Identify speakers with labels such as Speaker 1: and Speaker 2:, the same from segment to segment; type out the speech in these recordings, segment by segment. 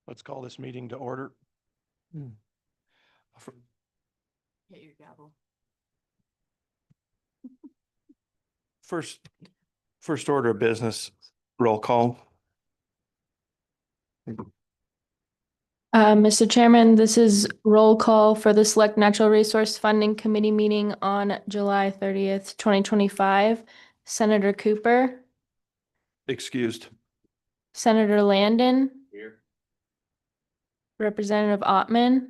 Speaker 1: Let's call this meeting to order.
Speaker 2: Hit your gavel.
Speaker 1: First order of business, roll call.
Speaker 3: Mr. Chairman, this is roll call for the Select Natural Resource Funding Committee meeting on July 30th, 2025. Senator Cooper,
Speaker 1: Excused.
Speaker 3: Senator Landon,
Speaker 1: Here.
Speaker 3: Representative Ottman,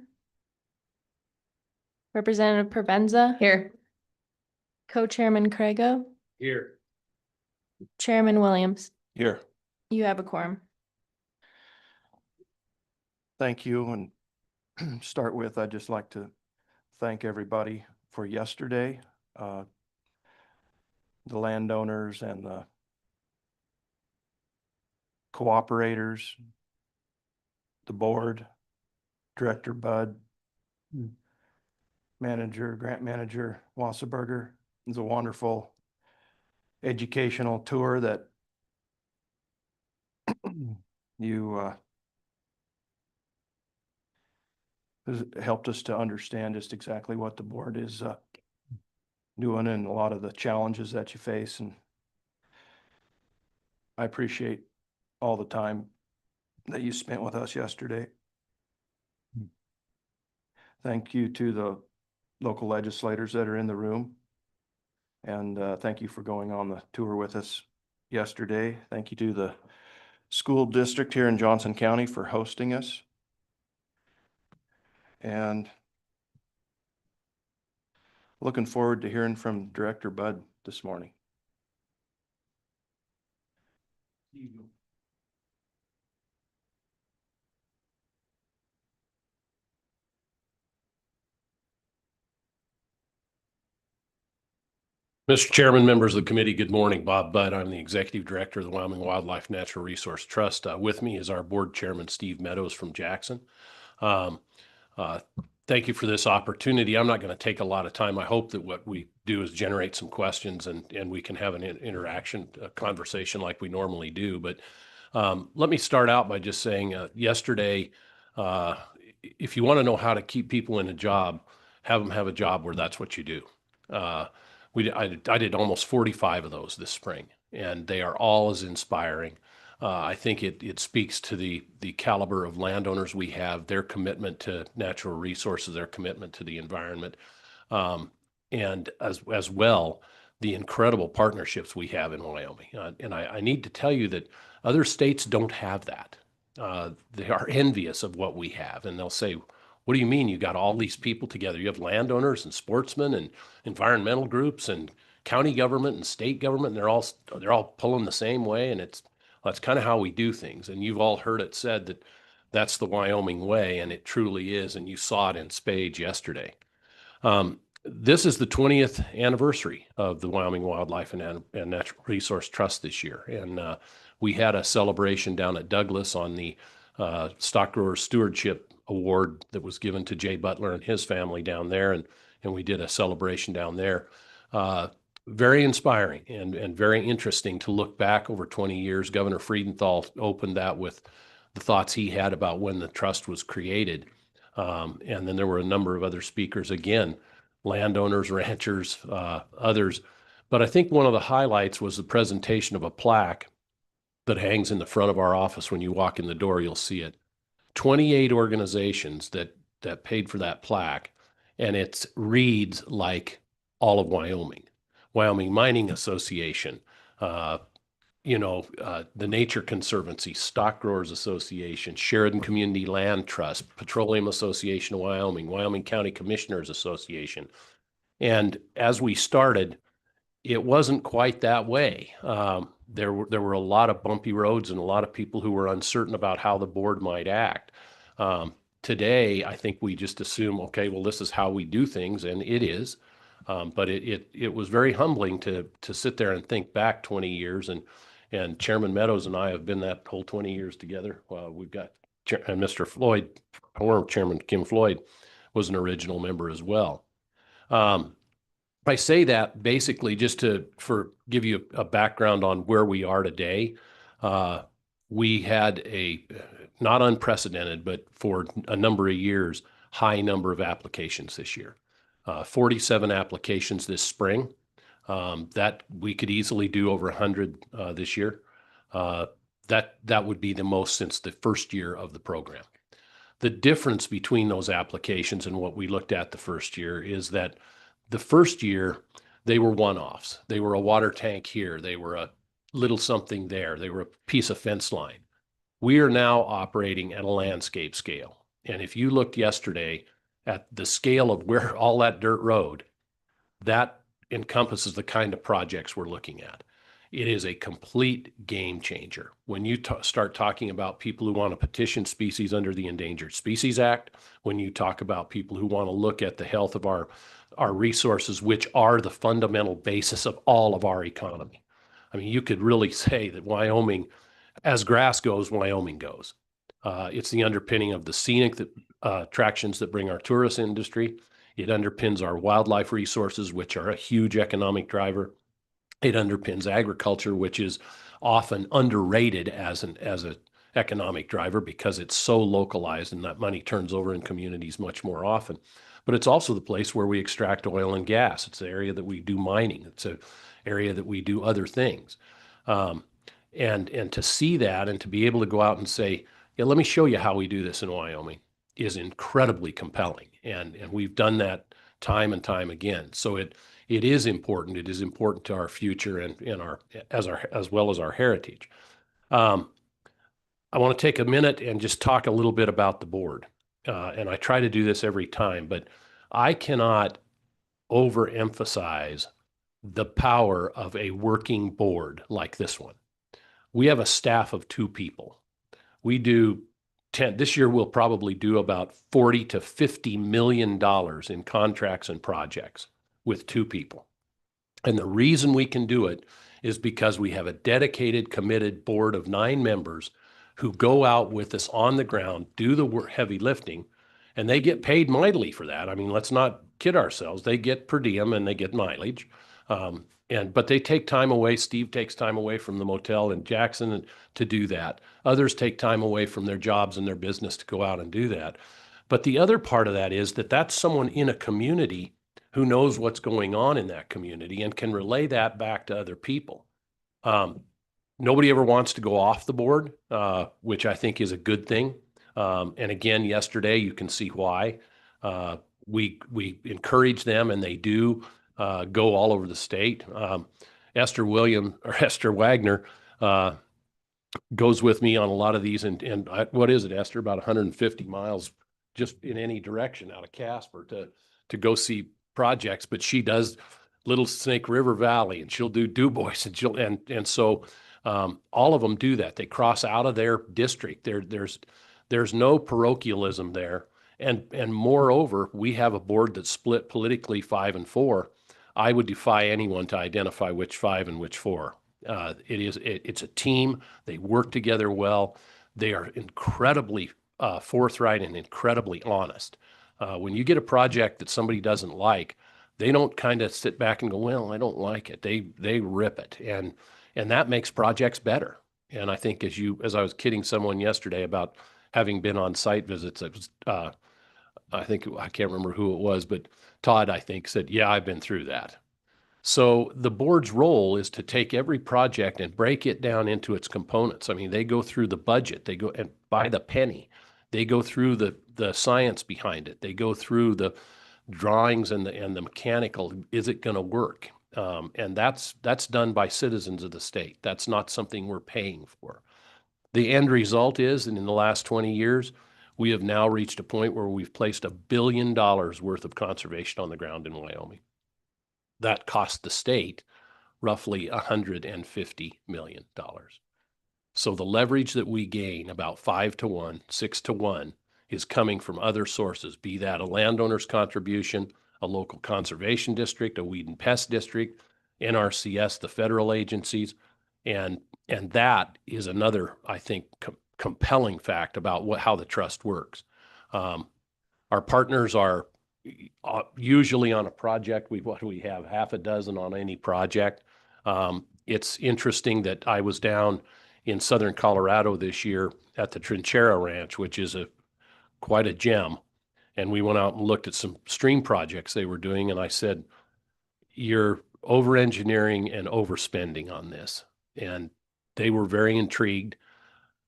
Speaker 3: Representative Provenza. Here. Co-Chairman Crago,
Speaker 1: Here.
Speaker 3: Chairman Williams.
Speaker 1: Here.
Speaker 3: You have a quorum.
Speaker 1: Thank you. And start with, I'd just like to thank everybody for yesterday. The landowners and the cooperators, the board, Director Bud, Grant Manager Wasserberger. It was a wonderful educational tour that you has helped us to understand just exactly what the board is doing and a lot of the challenges that you face. And I appreciate all the time that you spent with us yesterday. Thank you to the local legislators that are in the room. And thank you for going on the tour with us yesterday. Thank you to the school district here in Johnson County for hosting us. And looking forward to hearing from Director Bud this morning.
Speaker 4: Mr. Chairman, members of the committee, good morning. Bob Budd. I'm the Executive Director of the Wyoming Wildlife Natural Resource Trust. With me is our Board Chairman, Steve Meadows from Jackson. Thank you for this opportunity. I'm not going to take a lot of time. I hope that what we do is generate some questions and we can have an interaction, a conversation like we normally do. But let me start out by just saying yesterday, if you want to know how to keep people in a job, have them have a job where that's what you do. I did almost 45 of those this spring, and they are all as inspiring. I think it speaks to the caliber of landowners we have, their commitment to natural resources, their commitment to the environment, and as well, the incredible partnerships we have in Wyoming. And I need to tell you that other states don't have that. They are envious of what we have, and they'll say, what do you mean you got all these people together? You have landowners and sportsmen and environmental groups and county government and state government, and they're all pulling the same way, and that's kind of how we do things. And you've all heard it said that that's the Wyoming way, and it truly is, and you saw it in spades yesterday. This is the 20th anniversary of the Wyoming Wildlife and Natural Resource Trust this year, and we had a celebration down at Douglas on the Stock Grower Stewardship Award that was given to Jay Butler and his family down there, and we did a celebration down there. Very inspiring and very interesting to look back over 20 years. Governor Friedenthal opened that with the thoughts he had about when the trust was created. And then there were a number of other speakers, again, landowners, ranchers, others. But I think one of the highlights was the presentation of a plaque that hangs in the front of our office. When you walk in the door, you'll see it. 28 organizations that paid for that plaque, and it reads like all of Wyoming. Wyoming Mining Association, the Nature Conservancy, Stock Growers Association, Sheridan Community Land Trust, Petroleum Association of Wyoming, Wyoming County Commissioners Association. And as we started, it wasn't quite that way. There were a lot of bumpy roads and a lot of people who were uncertain about how the board might act. Today, I think we just assume, okay, well, this is how we do things, and it is. But it was very humbling to sit there and think back 20 years, and Chairman Meadows and I have been that whole 20 years together. We've got and Mr. Floyd, former Chairman Kim Floyd, was an original member as well. I say that basically just to give you a background on where we are today. We had not unprecedented, but for a number of years, high number of applications this year. 47 applications this spring. That we could easily do over 100 this year. That would be the most since the first year of the program. The difference between those applications and what we looked at the first year is that the first year, they were one-offs. They were a water tank here. They were a little something there. They were a piece of fence line. We are now operating at a landscape scale. And if you looked yesterday at the scale of where all that dirt road, that encompasses the kind of projects we're looking at. It is a complete game changer. When you start talking about people who want to petition species under the Endangered Species Act, when you talk about people who want to look at the health of our resources, which are the fundamental basis of all of our economy. I mean, you could really say that Wyoming, as grass goes, Wyoming goes. It's the underpinning of the scenic attractions that bring our tourist industry. It underpins our wildlife resources, which are a huge economic driver. It underpins agriculture, which is often underrated as an economic driver because it's so localized and that money turns over in communities much more often. But it's also the place where we extract oil and gas. It's the area that we do mining. It's an area that we do other things. And to see that and to be able to go out and say, yeah, let me show you how we do this in Wyoming is incredibly compelling. And we've done that time and time again. So it is important. It is important to our future and as well as our heritage. I want to take a minute and just talk a little bit about the board. And I try to do this every time, but I cannot overemphasize the power of a working board like this one. We have a staff of 2 people. We do 10, this year we'll probably do about $40 to $50 million in contracts and projects with 2 people. And the reason we can do it is because we have a dedicated, committed board of 9 members who go out with us on the ground, do the heavy lifting, and they get paid mightily for that. I mean, let's not kid ourselves. They get per diem and they get mileage. But they take time away. Steve takes time away from the motel in Jackson to do that. Others take time away from their jobs and their business to go out and do that. But the other part of that is that that's someone in a community who knows what's going on in that community and can relay that back to other people. Nobody ever wants to go off the board, which I think is a good thing. And again, yesterday, you can see why. We encourage them, and they do go all over the state. Esther Wagner goes with me on a lot of these. And what is it, Esther? About 150 miles just in any direction out of Casper to go see projects. But she does Little Snake River Valley, and she'll do Du Bois, and so all of them do that. They cross out of their district. There's no parochialism there. And moreover, we have a board that's split politically 5 and 4. I would defy anyone to identify which 5 and which 4. It's a team. They work together well. They are incredibly forthright and incredibly honest. When you get a project that somebody doesn't like, they don't kind of sit back and go, well, I don't like it. They rip it. And that makes projects better. And I think as I was kidding someone yesterday about having been on site visits, it was, I can't remember who it was, but Todd, I think, said, yeah, I've been through that. So the board's role is to take every project and break it down into its components. I mean, they go through the budget, they go and by the penny, they go through the science behind it. They go through the drawings and the mechanical, is it going to work? And that's done by citizens of the state. That's not something we're paying for. The end result is, and in the last 20 years, we have now reached a point where we've placed $1 billion worth of conservation on the ground in Wyoming. That cost the state roughly $150 million. So the leverage that we gain, about 5 to 1, 6 to 1, is coming from other sources, be that a landowner's contribution, a local conservation district, a weed and pest district, NRCS, the federal agencies, and that is another, I think, compelling fact about how the trust works. Our partners are usually on a project. We have half a dozen on any project. It's interesting that I was down in southern Colorado this year at the Trinchera Ranch, which is quite a gem. And we went out and looked at some stream projects they were doing. And I said, you're over-engineering and overspending on this. And they were very intrigued.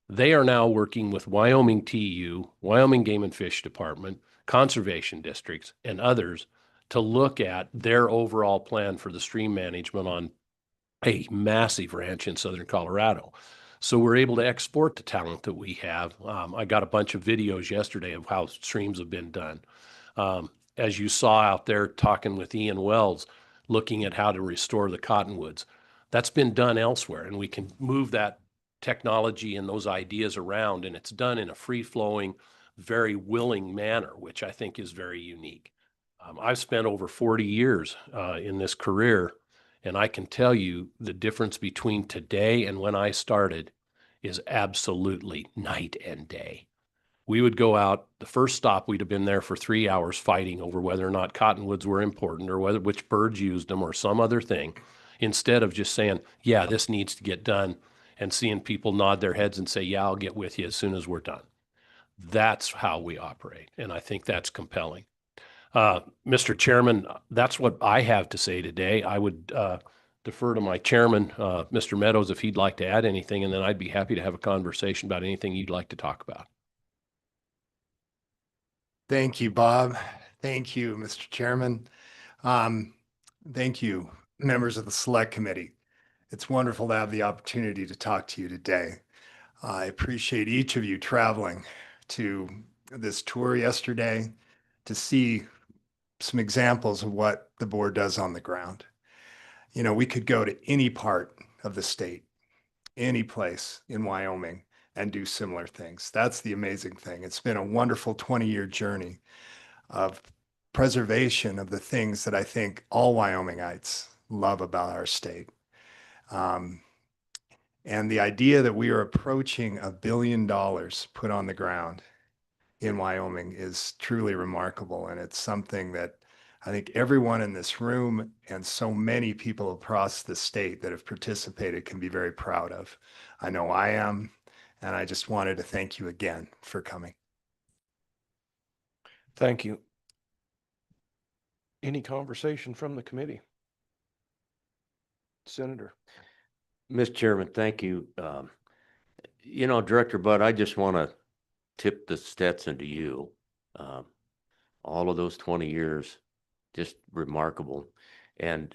Speaker 4: They are now working with Wyoming TU, Wyoming Game and Fish Department, conservation districts, and others to look at their overall plan for the stream management on a massive ranch in southern Colorado. So we're able to export the talent that we have. I got a bunch of videos yesterday of how streams have been done. As you saw out there talking with Ian Wells, looking at how to restore the cottonwoods, that's been done elsewhere, and we can move that technology and those ideas around, and it's done in a free-flowing, very willing manner, which I think is very unique. I've spent over 40 years in this career, and I can tell you the difference between today and when I started is absolutely night and day. We would go out, the first stop, we'd have been there for 3 hours fighting over whether or not cottonwoods were important or which birds used them or some other thing, instead of just saying, yeah, this needs to get done, and seeing people nod their heads and say, yeah, I'll get with you as soon as we're done. That's how we operate, and I think that's compelling. Mr. Chairman, that's what I have to say today. I would defer to my chairman, Mr. Meadows, if he'd like to add anything, and then I'd be happy to have a conversation about anything you'd like to talk about.
Speaker 5: Thank you, Bob. Thank you, Mr. Chairman. Thank you, members of the Select Committee. It's wonderful to have the opportunity to talk to you today. I appreciate each of you traveling to this tour yesterday to see some examples of what the board does on the ground. You know, we could go to any part of the state, any place in Wyoming, and do similar things. That's the amazing thing. It's been a wonderful 20-year journey of preservation of the things that I think all Wyomingites love about our state. And the idea that we are approaching $1 billion put on the ground in Wyoming is truly remarkable. And it's something that I think everyone in this room and so many people across the state that have participated can be very proud of. I know I am, and I just wanted to thank you again for coming.
Speaker 1: Thank you. Any conversation from the committee? Senator.
Speaker 6: Mr. Chairman, thank you. You know, Director Budd, I just want to tip the Stetson to you. All of those 20 years, just remarkable. And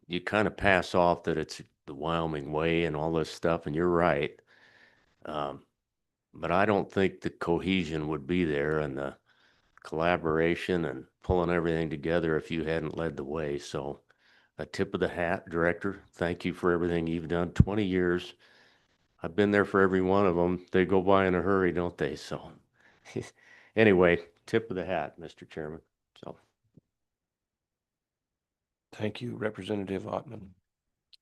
Speaker 6: you kind of pass off that it's the Wyoming way and all this stuff, and you're right. But I don't think the cohesion would be there and the collaboration and pulling everything together if you hadn't led the way. So a tip of the hat, Director. Thank you for everything you've done. 20 years. I've been there for every one of them. They go by in a hurry, don't they? So anyway, tip of the hat, Mr. Chairman. So.
Speaker 1: Thank you, Representative Ottman.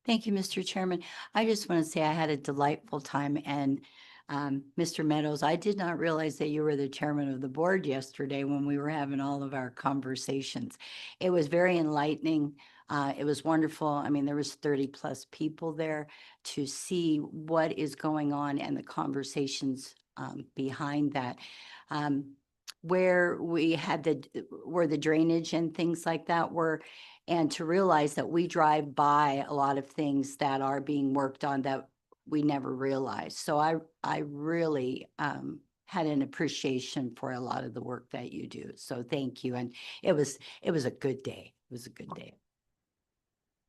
Speaker 2: Thank you, Mr. Chairman. I just want to say I had a delightful time, and Mr. Meadows, I did not realize that you were the chairman of the board yesterday when we were having all of our conversations. It was very enlightening. It was wonderful. I mean, there was 30 plus people there to see what is going on and the conversations behind that. Where we had where the drainage and things like that were, and to realize that we drive by a lot of things that are being worked on that we never realized. So I really had an appreciation for a lot of the work that you do. So thank you. And it was a good day. It was a good day.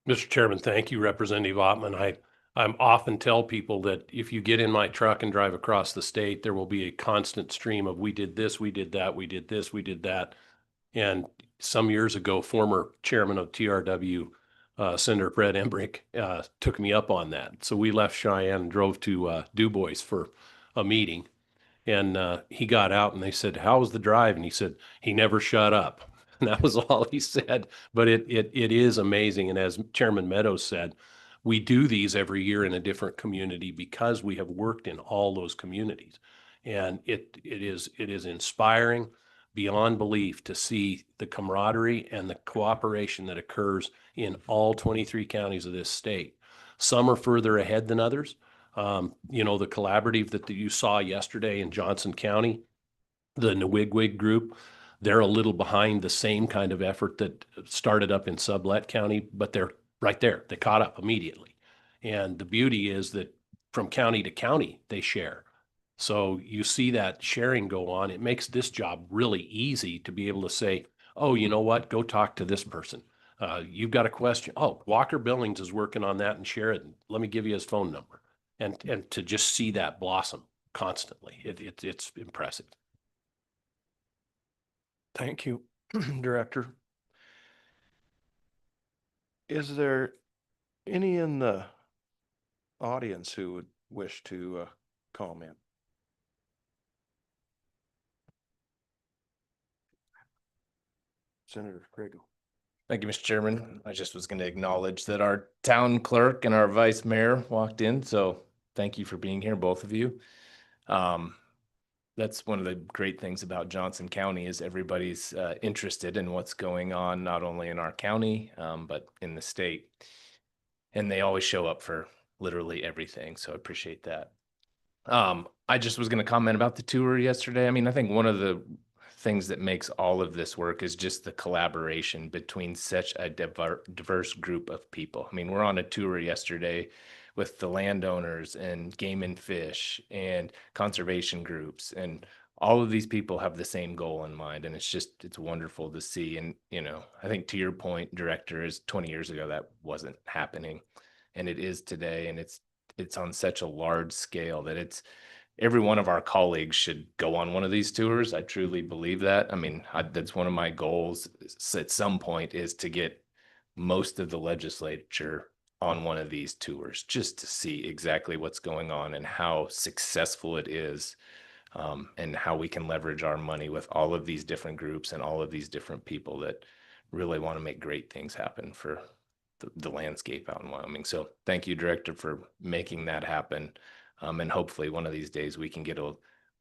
Speaker 4: Mr. Chairman, thank you, Representative Ottman. I'm often tell people that if you get in my truck and drive across the state, there will be a constant stream of we did this, we did that, we did this, we did that. And some years ago, former chairman of TRW, Senator Brett Emmerich, took me up on that. So we left Cheyenne and drove to Du Bois for a meeting. And he got out and they said, how was the drive? And he said, he never shut up. And that was all he said. But it is amazing. And as Chairman Meadows said, we do these every year in a different community because we have worked in all those communities. And it is inspiring beyond belief to see the camaraderie and the cooperation that occurs in all 23 counties of this state. Some are further ahead than others. You know, the collaborative that you saw yesterday in Johnson County, the Newigwig group, they're a little behind the same kind of effort that started up in Sublette County, but they're right there. They caught up immediately. And the beauty is that from county to county, they share. So you see that sharing go on. It makes this job really easy to be able to say, oh, you know what? Go talk to this person. You've got a question. Oh, Walker Billings is working on that and share it. Let me give you his phone number. And to just see that blossom constantly, it's impressive.
Speaker 1: Thank you, Director. Is there any in the audience who would wish to comment? Senator Craigle.
Speaker 7: Thank you, Mr. Chairman. I just was going to acknowledge that our town clerk and our vice mayor walked in, so thank you for being here, both of you. That's one of the great things about Johnson County is everybody's interested in what's going on, not only in our county, but in the state. And they always show up for literally everything, so I appreciate that. I just was going to comment about the tour yesterday. I mean, I think one of the things that makes all of this work is just the collaboration between such a diverse group of people. I mean, we're on a tour yesterday with the landowners and Game and Fish and conservation groups, and all of these people have the same goal in mind. And it's wonderful to see. And, you know, I think to your point, Director, is 20 years ago, that wasn't happening, and it is today. And it's on such a large scale that every one of our colleagues should go on one of these tours. I truly believe that. I mean, that's one of my goals at some point, is to get most of the legislature on one of these tours, just to see exactly what's going on and how successful it is, and how we can leverage our money with all of these different groups and all of these different people that really want to make great things happen for the landscape out in Wyoming. So thank you, Director, for making that happen. And hopefully one of these days we can get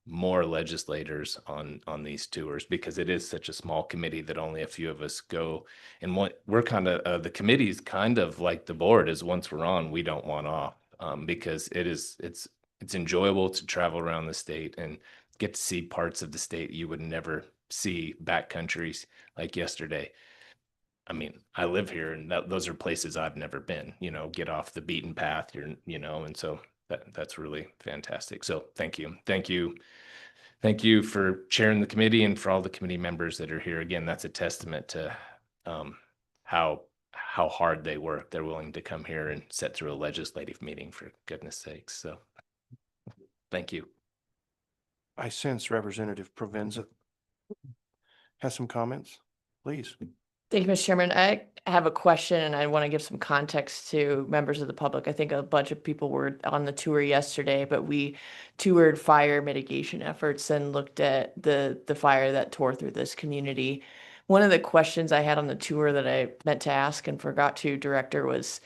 Speaker 7: more legislators on these tours, because it is such a small committee that only a few of us go. And what we're kind of, the committee is kind of like the board, is once we're on, we don't want off, because it's enjoyable to travel around the state and get to see parts of the state you would never see backcountries like yesterday. I mean, I live here, and those are places I've never been, you know, get off the beaten path, and so that's really fantastic. So thank you. Thank you for chairing the committee, and for all the committee members that are here. Again, that's a testament to how hard they work. They're willing to come here and sit through a legislative meeting, for goodness sakes. So thank you.
Speaker 1: I sense Representative Provenza has some comments, please.
Speaker 8: Thank you, Mr. Chairman. I have a question, and I want to give some context to members of the public. I think a bunch of people were on the tour yesterday, but we toured fire mitigation efforts and looked at the fire that tore through this community. One of the questions I had on the tour that I meant to ask and forgot to, Director, was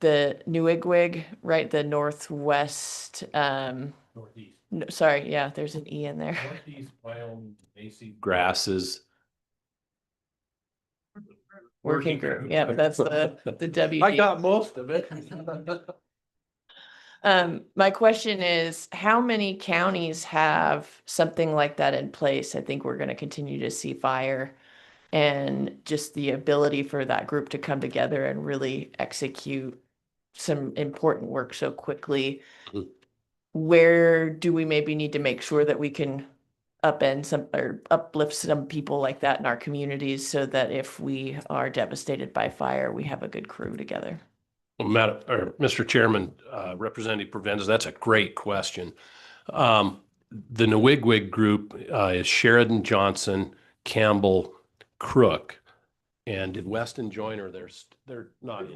Speaker 8: the Newigwig, right? The northwest,
Speaker 4: Northeast.
Speaker 8: no, sorry, yeah, there's an E in there.
Speaker 4: Northeast Wyoming grasses.
Speaker 8: Working group. Yeah, that's the WG.
Speaker 4: I got most of it.
Speaker 8: My question is, how many counties have something like that in place? I think we're going to continue to see fire, and just the ability for that group to come together and really execute some important work so quickly. Where do we maybe need to make sure that we can upend some or uplift some people like that in our communities, so that if we are devastated by fire, we have a good crew together?
Speaker 4: Well, Mr. Chairman, Representative Provenza, that's a great question. The Newigwig group is Sheridan, Johnson, Campbell, Crook, and did Weston Joyner? They're not.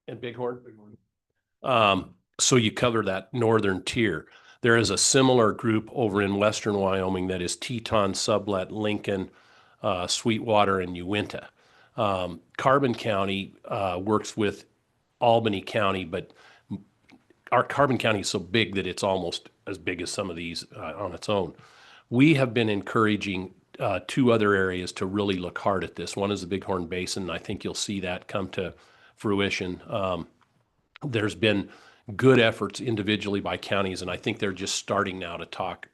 Speaker 4: And Bighorn. So you cover that northern tier. There is a similar group over in western Wyoming that is Teton, Sublette, Lincoln, Sweetwater, and Uinta. Carbon County works with Albany County, but our Carbon County is so big that it's almost as big as some of these on its own. We have been encouraging two other areas to really look hard at this. One is the Bighorn Basin. I think you'll see that come to fruition. There's been good efforts individually by counties, and I think they're just starting now to talk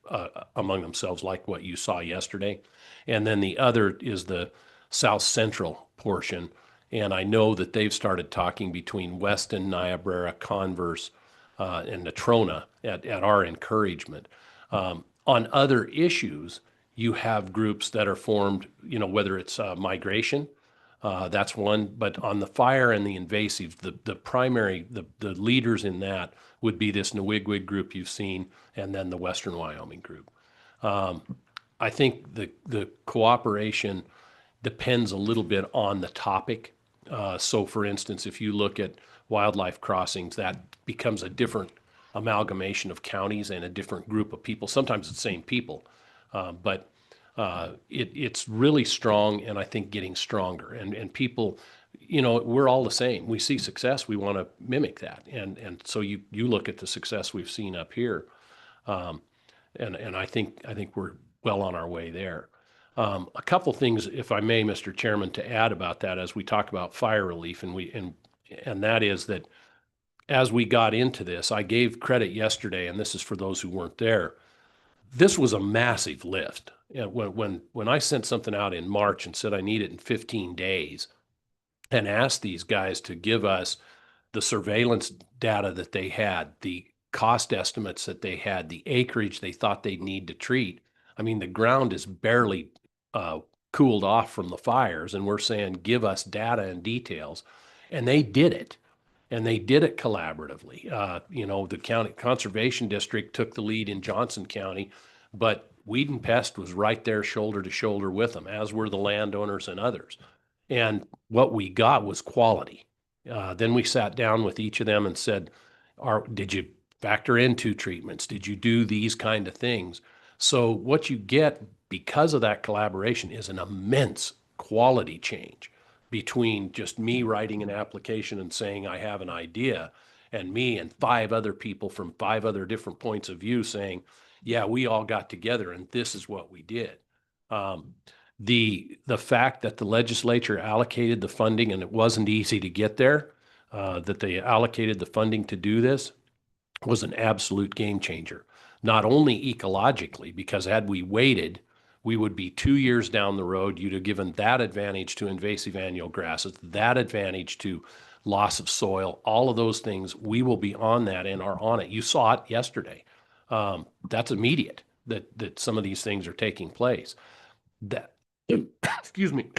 Speaker 4: among themselves like what you saw yesterday. And then the other is the South Central portion, and I know that they've started talking between Weston, Niobrara, Converse, and Natrona at our encouragement. On other issues, you have groups that are formed, whether it's migration, that's one, but on the fire and the invasive, the primary, the leaders in that would be this Newigwig group you've seen, and then the Western Wyoming group. I think the cooperation depends a little bit on the topic. So for instance, if you look at wildlife crossings, that becomes a different amalgamation of counties and a different group of people. Sometimes it's the same people, but it's really strong, and I think getting stronger. And people, we're all the same. We see success, we want to mimic that. And so you look at the success we've seen up here, and I think we're well on our way there. A couple things, if I may, Mr. Chairman, to add about that as we talk about fire relief, and that is that as we got into this, I gave credit yesterday, and this is for those who weren't there. This was a massive lift. And when I sent something out in March and said I need it in 15 days and asked these guys to give us the surveillance data that they had, the cost estimates that they had, the acreage they thought they'd need to treat, I mean, the ground is barely cooled off from the fires, and we're saying, give us data and details. And they did it. And they did it collaboratively. The county conservation district took the lead in Johnson County, but Weed and Pest was right there shoulder to shoulder with them, as were the landowners and others. And what we got was quality. Then we sat down with each of them and said, did you factor in 2 treatments? Did you do these kind of things? So what you get because of that collaboration is an immense quality change between just me writing an application and saying I have an idea, and me and 5 other people from 5 other different points of view saying, yeah, we all got together and this is what we did. The fact that the legislature allocated the funding, and it wasn't easy to get there, that they allocated the funding to do this was an absolute game changer. Not only ecologically, because had we waited, we would be 2 years down the road. You'd have given that advantage to invasive annual grasses, that advantage to loss of soil, all of those things. We will be on that and are on it. You saw it yesterday. That's immediate that some of these things are taking place. That, excuse me,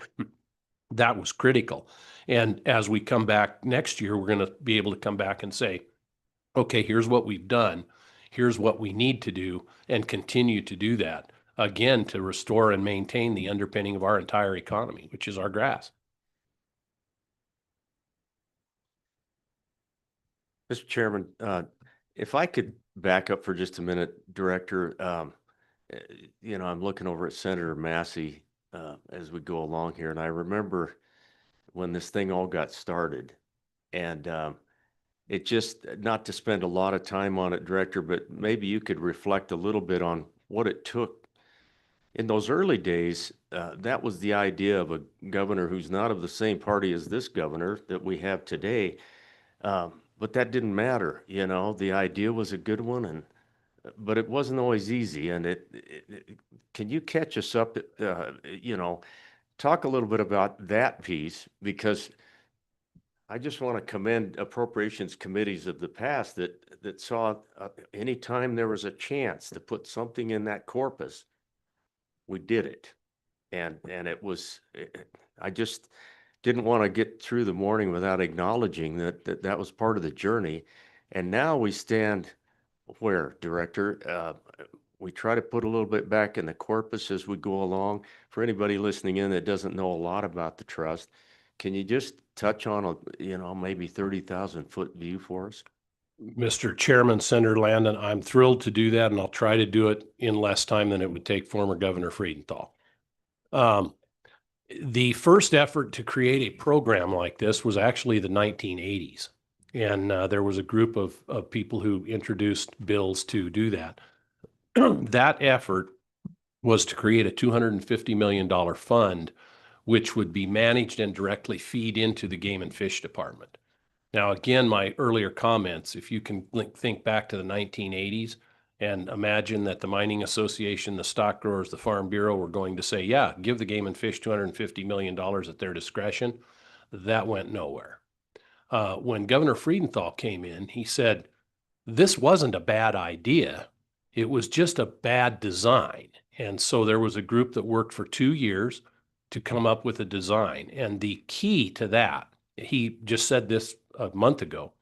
Speaker 4: that was critical. And as we come back next year, we're going to be able to come back and say, okay, here's what we've done. Here's what we need to do, and continue to do that. Again, to restore and maintain the underpinning of our entire economy, which is our grass.
Speaker 6: Mr. Chairman, if I could back up for just a minute, Director, I'm looking over at Senator Massey as we go along here, and I remember when this thing all got started, and it just, not to spend a lot of time on it, Director, but maybe you could reflect a little bit on what it took. In those early days, that was the idea of a governor who's not of the same party as this governor that we have today. But that didn't matter. The idea was a good one, but it wasn't always easy. And can you catch us up, talk a little bit about that piece, because I just want to commend appropriations committees of the past that saw anytime there was a chance to put something in that corpus, we did it. And it was, I just didn't want to get through the morning without acknowledging that was part of the journey. And now we stand where, Director? We try to put a little bit back in the corpus as we go along. For anybody listening in that doesn't know a lot about the trust, can you just touch on maybe 30,000 foot view for us?
Speaker 4: Mr. Chairman, Senator Landon, I'm thrilled to do that, and I'll try to do it in less time than it would take former Governor Freudenthal. The first effort to create a program like this was actually the 1980s. And there was a group of people who introduced bills to do that. That effort was to create a $250 million fund, which would be managed and directly feed into the Game and Fish Department. Now, again, my earlier comments, if you can think back to the 1980s and imagine that the Mining Association, the stock growers, the Farm Bureau were going to say, yeah, give the Game and Fish $250 million at their discretion, that went nowhere. When Governor Freudenthal came in, he said, this wasn't a bad idea. It was just a bad design. And so there was a group that worked for 2 years to come up with a design. And the key to that, he just said this a month ago,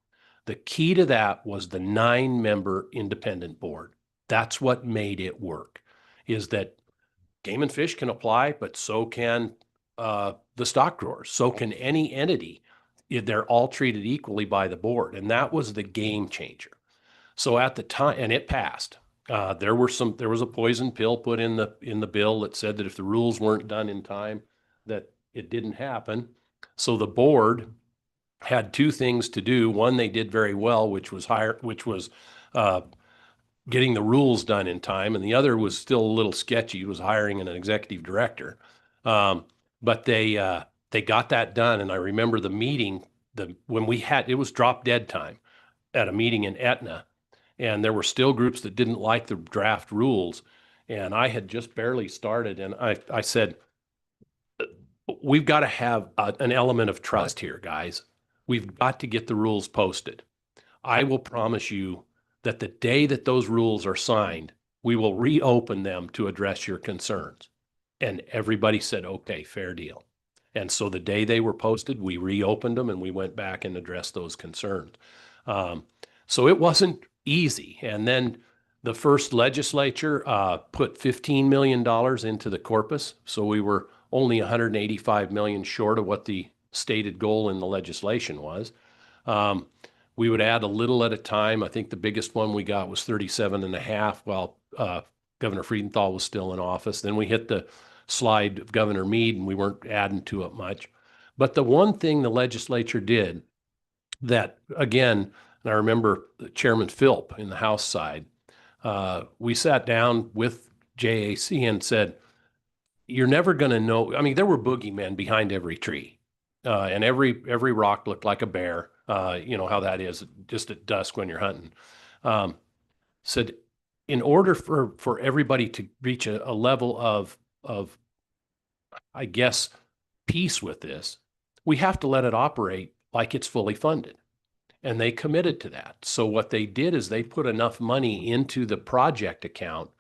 Speaker 4: the key to that was the 9-member independent board. That's what made it work, is that Game and Fish can apply, but so can the stock growers. So can any entity. They're all treated equally by the board. And that was the game changer. So at the time, and it passed. There was a poison pill put in the bill that said that if the rules weren't done in time, that it didn't happen. So the board had 2 things to do. One, they did very well, which was getting the rules done in time, and the other was still a little sketchy. It was hiring an executive director. But they got that done, and I remember the meeting when it was drop dead time at a meeting in Etna. And there were still groups that didn't like the draft rules. And I had just barely started. And I said, we've got to have an element of trust here, guys. We've got to get the rules posted. I will promise you that the day that those rules are signed, we will reopen them to address your concerns. And everybody said, okay, fair deal. And so the day they were posted, we reopened them and we went back and addressed those concerns. So it wasn't easy. And then the first legislature put $15 million into the corpus. So we were only $185 million short of what the stated goal in the legislation was. We would add a little at a time. I think the biggest one we got was 37.5 while Governor Freudenthal was still in office. Then we hit the slide of Governor Meade and we weren't adding to it much. But the one thing the legislature did that, again, and I remember Chairman Philp in the House side, we sat down with JAC and said, you're never going to know. I mean, there were boogeymen behind every tree, and every rock looked like a bear. You know how that is just at dusk when you're hunting. Said, in order for everybody to reach a level of, I guess, peace with this, we have to let it operate like it's fully funded. And they committed to that. So what they did is they put enough money into the project account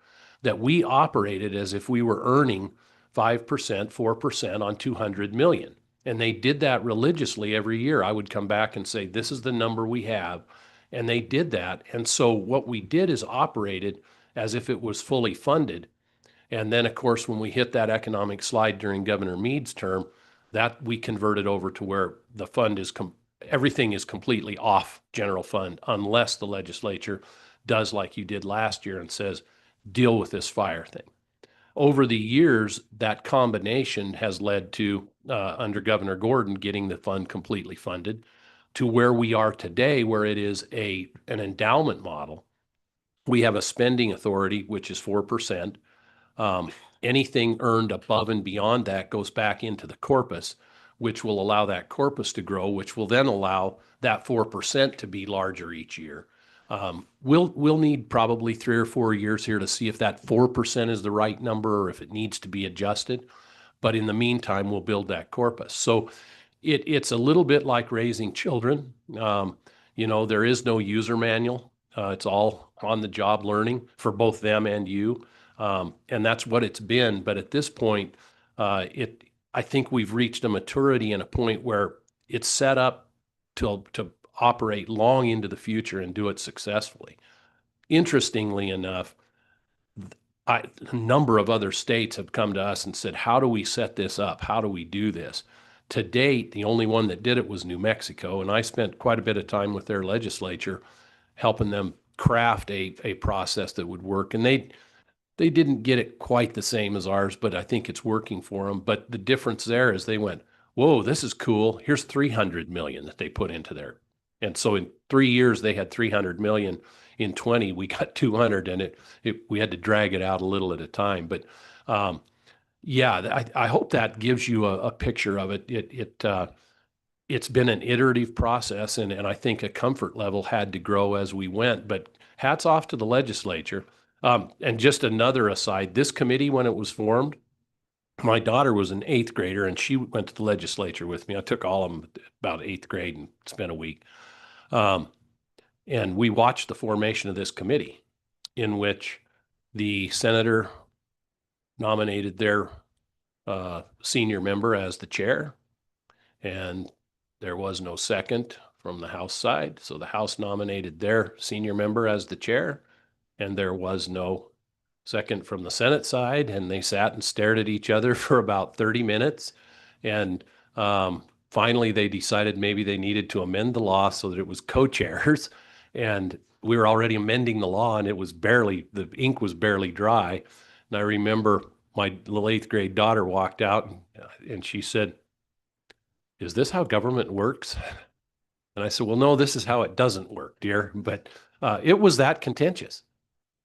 Speaker 4: that we operated as if we were earning 5%, 4% on 200 million. And they did that religiously every year. I would come back and say, this is the number we have. And they did that. And so what we did is operated as if it was fully funded. And then, of course, when we hit that economic slide during Governor Meade's term, that we converted over to where the fund is everything is completely off general fund unless the legislature does like you did last year and says, deal with this fire thing. Over the years, that combination has led to, under Governor Gordon, getting the fund completely funded to where we are today, where it is an endowment model. We have a spending authority, which is 4%. Anything earned above and beyond that goes back into the corpus, which will allow that corpus to grow, which will then allow that 4% to be larger each year. We'll need probably 3 or 4 years here to see if that 4% is the right number or if it needs to be adjusted. But in the meantime, we'll build that corpus. So it's a little bit like raising children. You know, there is no user manual. It's all on the job learning for both them and you. And that's what it's been. But at this point, I think we've reached a maturity and a point where it's set up to operate long into the future and do it successfully. Interestingly enough, a number of other states have come to us and said, how do we set this up? How do we do this? To date, the only one that did it was New Mexico, and I spent quite a bit of time with their legislature helping them craft a process that would work. And they didn't get it quite the same as ours, but I think it's working for them. But the difference there is they went, whoa, this is cool. Here's 300 million that they put into there. And so in 3 years, they had 300 million. In 20, we got 200, and we had to drag it out a little at a time. But yeah, I hope that gives you a picture of it. it's been an iterative process, and I think a comfort level had to grow as we went, but hats off to the legislature. And just another aside, this committee, when it was formed, my daughter was an 8th grader and she went to the legislature with me. I took all of them about 8th grade and spent a week. And we watched the formation of this committee, in which the senator nominated their senior member as the chair, and there was no second from the House side. So the House nominated their senior member as the chair, and there was no second from the Senate side. And they sat and stared at each other for about 30 minutes. And finally, they decided maybe they needed to amend the law so that it was co-chairs. And we were already amending the law, and the ink was barely dry. And I remember my little 8th grade daughter walked out and she said, "Is this how government works?" And I said, "Well, no, this is how it doesn't work, dear." But it was that contentious.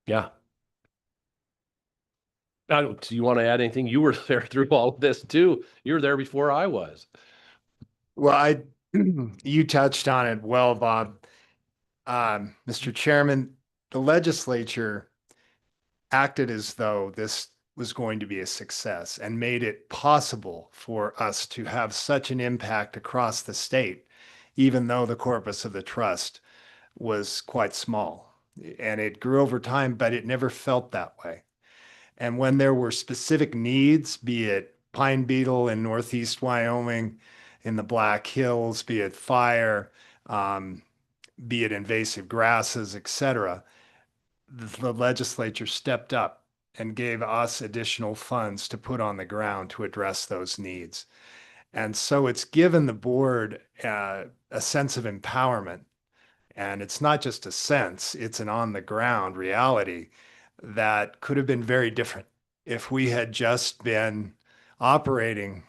Speaker 4: Yeah. Do you want to add anything? You were there through all of this too. You were there before I was.
Speaker 5: Well, you touched on it well, Bob. Mr. Chairman, the legislature acted as though this was going to be a success and made it possible for us to have such an impact across the state, even though the corpus of the trust was quite small. And it grew over time, but it never felt that way. And when there were specific needs, be it pine beetle in Northeast Wyoming, in the Black Hills, be it fire, be it invasive grasses, etc., the legislature stepped up and gave us additional funds to put on the ground to address those needs. And so it's given the board a sense of empowerment. And it's not just a sense, it's an on the ground reality that could have been very different if we had just been operating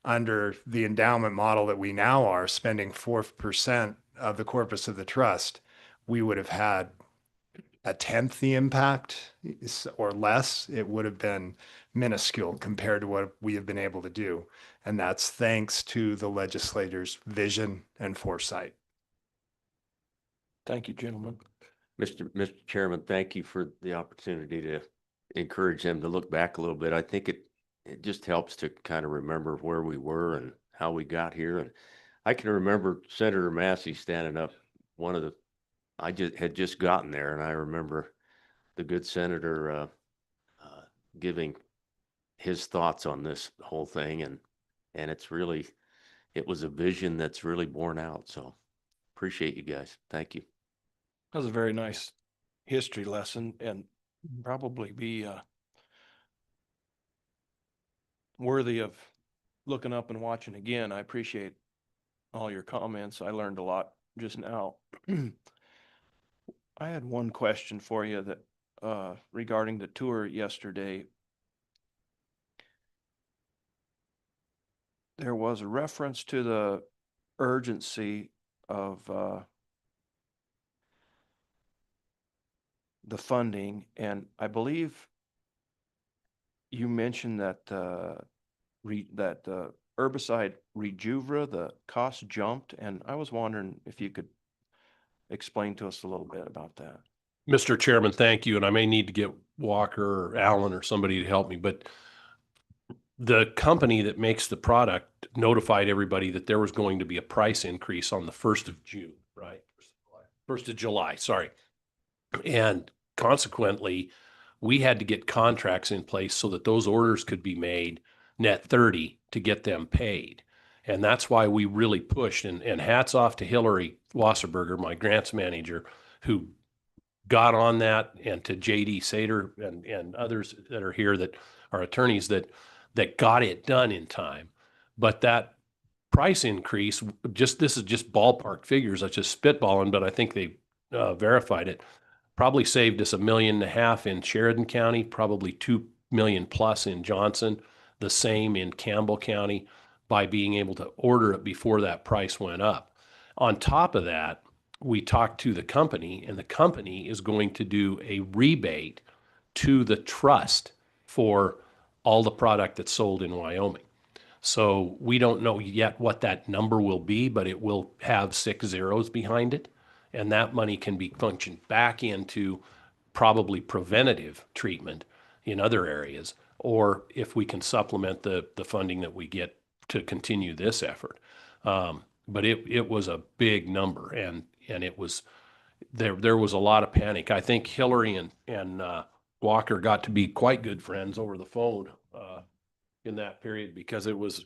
Speaker 5: under the endowment model that we now are, spending 4% of the corpus of the trust. We would have had a tenth the impact or less. It would have been minuscule compared to what we have been able to do. And that's thanks to the legislators' vision and foresight.
Speaker 1: Thank you, gentlemen.
Speaker 6: Mr. Chairman, thank you for the opportunity to encourage them to look back a little bit. I think it just helps to kind of remember where we were and how we got here. And I can remember Senator Massey standing up. I had just gotten there, and I remember the good senator giving his thoughts on this whole thing, and it was a vision that's really borne out. So appreciate you guys. Thank you.
Speaker 1: That was a very nice history lesson, and probably be worthy of looking up and watching again. I appreciate all your comments. I learned a lot just now. I had one question for you that regarding the tour yesterday. There was a reference to the urgency of the funding, and I believe you mentioned that herbicide Rejuvra, the cost jumped, and I was wondering if you could explain to us a little bit about that.
Speaker 4: Mr. Chairman, thank you. And I may need to get Walker or Allen or somebody to help me, but the company that makes the product notified everybody that there was going to be a price increase on the 1st of June, right? 1st of July, sorry. And consequently, we had to get contracts in place so that those orders could be made net 30 to get them paid. And that's why we really pushed, and hats off to Hillary Wasserberger, my grants manager, who got on that, and to JD Sater and others that are here that are attorneys that got it done in time. But that price increase, this is just ballpark figures. I just spitballing, but I think they verified it. Probably saved us $1.5 million in Sheridan County, probably $2 million plus in Johnson, the same in Campbell County, by being able to order it before that price went up. On top of that, we talked to the company, and the company is going to do a rebate to the trust for all the product that's sold in Wyoming. So we don't know yet what that number will be, but it will have 6 zeros behind it. And that money can be functioned back into probably preventative treatment in other areas, or if we can supplement the funding that we get to continue this effort. But it was a big number, and it was, there was a lot of panic. I think Hillary and Walker got to be quite good friends over the phone in that period, because it was,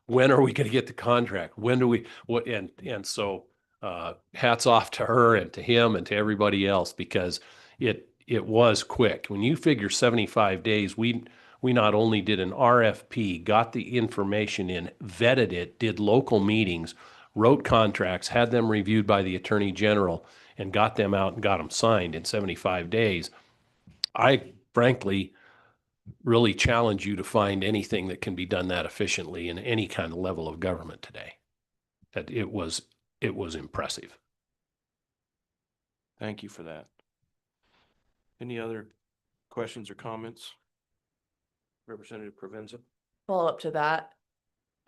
Speaker 4: when are we going to get the contract? When do we, what, and so hats off to her and to him and to everybody else, because it was quick. When you figure 75 days, we not only did an RFP, got the information in, vetted it, did local meetings, wrote contracts, had them reviewed by the Attorney General, and got them out and got them signed in 75 days. I frankly really challenge you to find anything that can be done that efficiently in any kind of level of government today. That it was impressive.
Speaker 1: Thank you for that. Any other questions or comments? Representative Provenza?
Speaker 8: Follow up to that.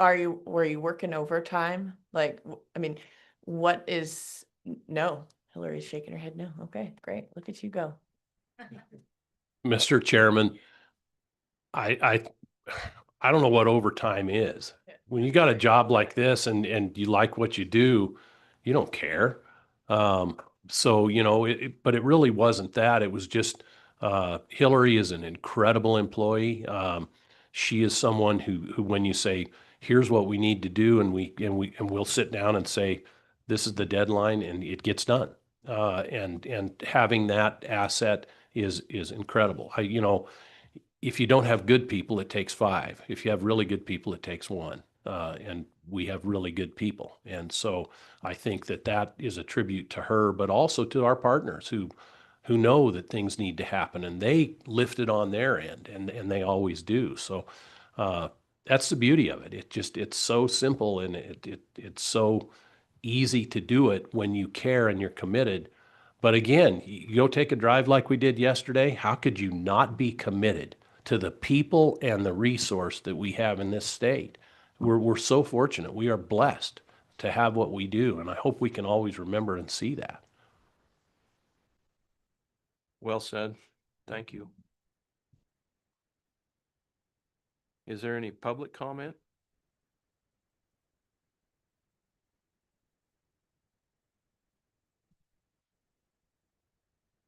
Speaker 8: Were you working overtime? Like, I mean, what is, no, Hillary's shaking her head. No. Okay, great. Look at you go.
Speaker 4: Mr. Chairman, I don't know what overtime is. When you got a job like this and you like what you do, you don't care. So, you know, but it really wasn't that. It was just, Hillary is an incredible employee. She is someone who when you say, here's what we need to do, and we'll sit down and say, this is the deadline, and it gets done. And having that asset is incredible. You know, if you don't have good people, it takes 5. If you have really good people, it takes 1. And we have really good people. And so I think that is a tribute to her, but also to our partners who know that things need to happen, and they lift it on their end, and they always do. So that's the beauty of it. It's so simple, and it's so easy to do it when you care and you're committed. But again, you go take a drive like we did yesterday. How could you not be committed to the people and the resource that we have in this state? We're so fortunate. We are blessed to have what we do, and I hope we can always remember and see that.
Speaker 1: Well said. Thank you. Is there any public comment?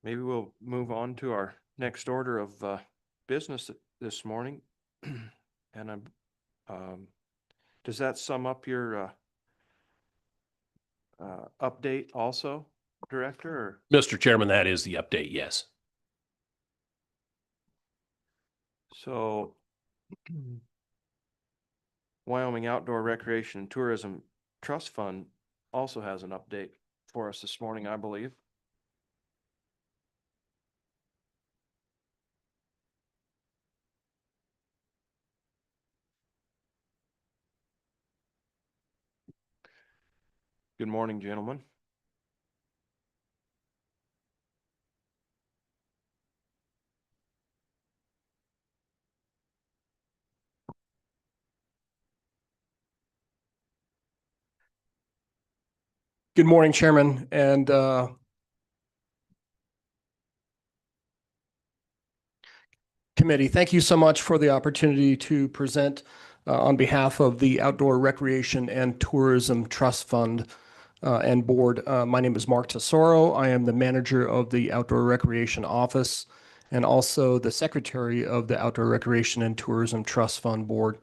Speaker 1: Maybe we'll move on to our next order of business this morning. And does that sum up your update also, Director? Or?
Speaker 4: Mr. Chairman, that is the update, yes.
Speaker 1: So Wyoming Outdoor Recreation and Tourism Trust Fund also has an update for us this morning, I believe. Good morning, gentlemen.
Speaker 9: Good morning, Chairman, and committee. Thank you so much for the opportunity to present on behalf of the Outdoor Recreation and Tourism Trust Fund and Board. My name is Mark Tesoro. I am the manager of the Outdoor Recreation Office and also the secretary of the Outdoor Recreation and Tourism Trust Fund Board.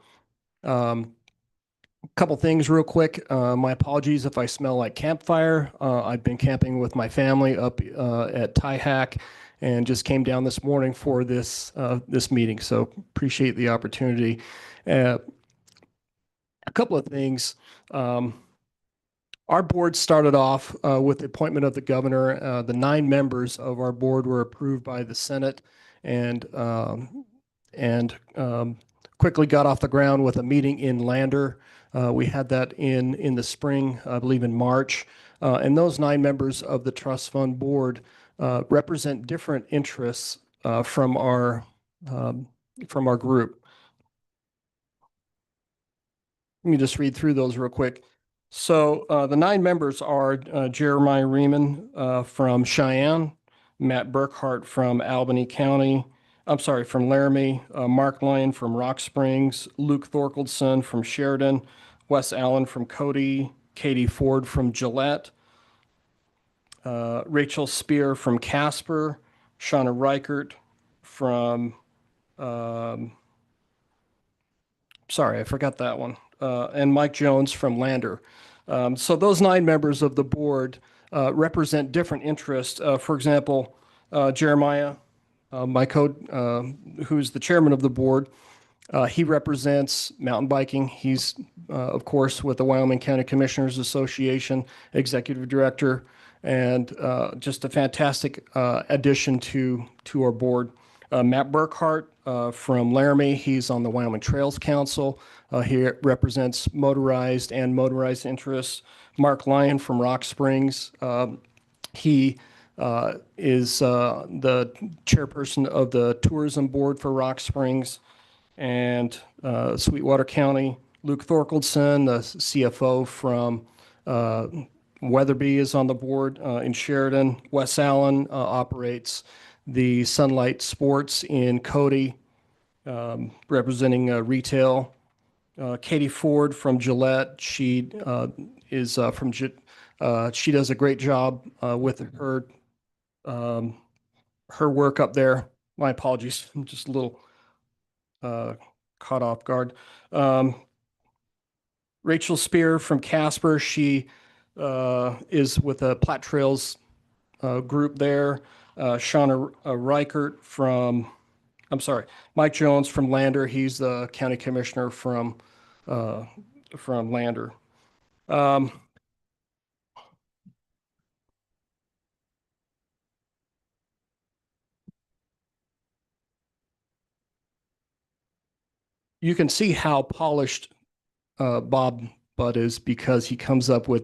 Speaker 9: Couple things real quick. My apologies if I smell like campfire. I've been camping with my family up at Tyhack and just came down this morning for this meeting. So appreciate the opportunity. A couple of things. Our board started off with the appointment of the governor. The 9 members of our board were approved by the Senate and quickly got off the ground with a meeting in Lander. We had that in the spring, I believe in March. And those 9 members of the trust fund board represent different interests from our group. Let me just read through those real quick. So the 9 members are Jeremiah Riemann from Cheyenne, Matt Burkhart from Albany County, from Laramie, Mark Lyon from Rock Springs, Luke Thorkeldson from Sheridan, Wes Allen from Cody, Katie Ford from Gillette, Rachel Spear from Casper, Shauna Reichert from, sorry, I forgot that one, and Mike Jones from Lander. So those 9 members of the board represent different interests. For example, Jeremiah, who's the chairman of the board, he represents mountain biking. He's, of course, with the Wyoming County Commissioners Association, executive director, and just a fantastic addition to our board. Matt Burkhart from Laramie, he's on the Wyoming Trails Council. He represents motorized and motorized interests. Mark Lyon from Rock Springs, he is the chairperson of the tourism board for Rock Springs and Sweetwater County. Luke Thorkeldson, the CFO from Weatherby, is on the board in Sheridan. Wes Allen operates the Sunlight Sports in Cody, representing retail. Katie Ford from Gillette, she is from she does a great job with her work up there. My apologies, I'm just a little caught off guard. Rachel Spear from Casper, she is with the Platte Trails group there. Shauna Reichert from, Mike Jones from Lander. He's the county commissioner from Lander. You can see how polished Bob Budd is because he comes up with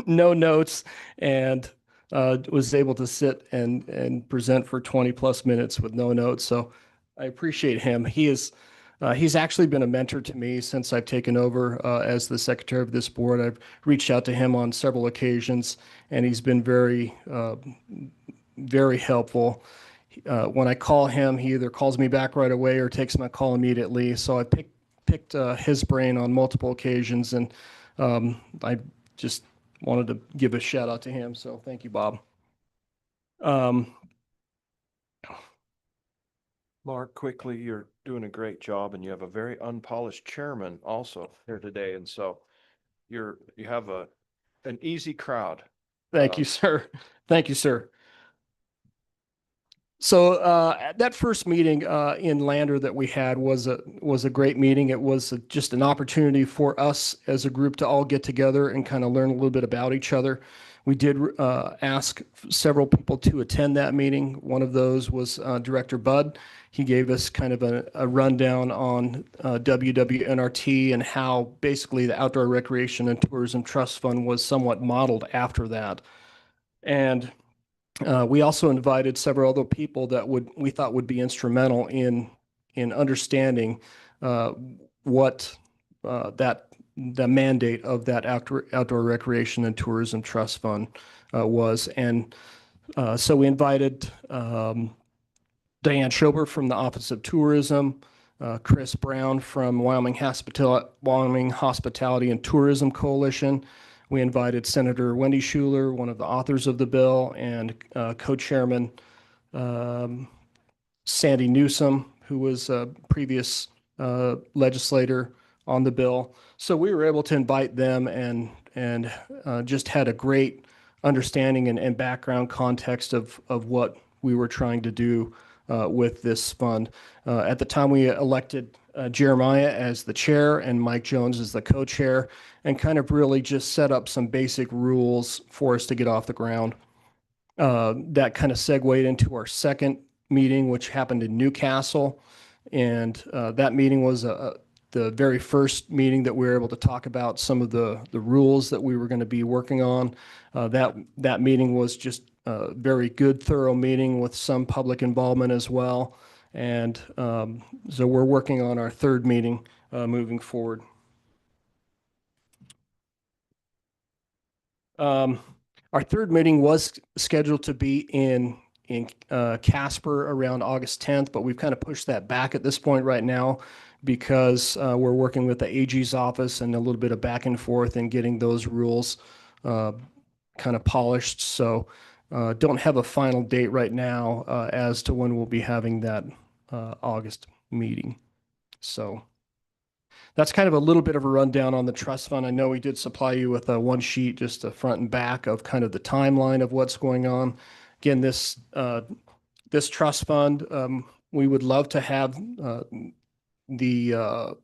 Speaker 9: no notes and was able to sit and present for 20 plus minutes with no notes. So I appreciate him. He's actually been a mentor to me since I've taken over as the secretary of this board. I've reached out to him on several occasions, and he's been very, very helpful. When I call him, he either calls me back right away or takes my call immediately. So I picked his brain on multiple occasions, and I just wanted to give a shout out to him. So thank you, Bob.
Speaker 1: Mark, quickly, you're doing a great job, and you have a very unpolished chairman also here today, and so you have an easy crowd.
Speaker 9: Thank you, sir. Thank you, sir. So that first meeting in Lander that we had was a great meeting. It was just an opportunity for us as a group to all get together and kind of learn a little bit about each other. We did ask several people to attend that meeting. One of those was Director Budd. He gave us kind of a rundown on WWNRT and how basically the Outdoor Recreation and Tourism Trust Fund was somewhat modeled after that. And we also invited several other people that we thought would be instrumental in understanding what the mandate of that Outdoor Recreation and Tourism Trust Fund was. And so we invited Diane Schober from the Office of Tourism, Chris Brown from Wyoming Hospitality and Tourism Coalition. We invited Senator Wendy Schuler, one of the authors of the bill, and co-chairman Sandy Newsom, who was a previous legislator on the bill. So we were able to invite them and just had a great understanding and background context of what we were trying to do with this fund. At the time, we elected Jeremiah as the chair and Mike Jones as the co-chair, and kind of really just set up some basic rules for us to get off the ground. That kind of segued into our second meeting, which happened in Newcastle. And that meeting was the very first meeting that we were able to talk about some of the rules that we were going to be working on. That meeting was just a very good, thorough meeting with some public involvement as well. And so we're working on our third meeting moving forward. Our third meeting was scheduled to be in Casper around August 10th, but we've kind of pushed that back at this point right now because we're working with the AG's office and a little bit of back and forth and getting those rules kind of polished. So don't have a final date right now as to when we'll be having that August meeting. So that's kind of a little bit of a rundown on the trust fund. I know we did supply you with one sheet, just a front and back of kind of the timeline of what's going on. Again, this trust fund, we would love to have the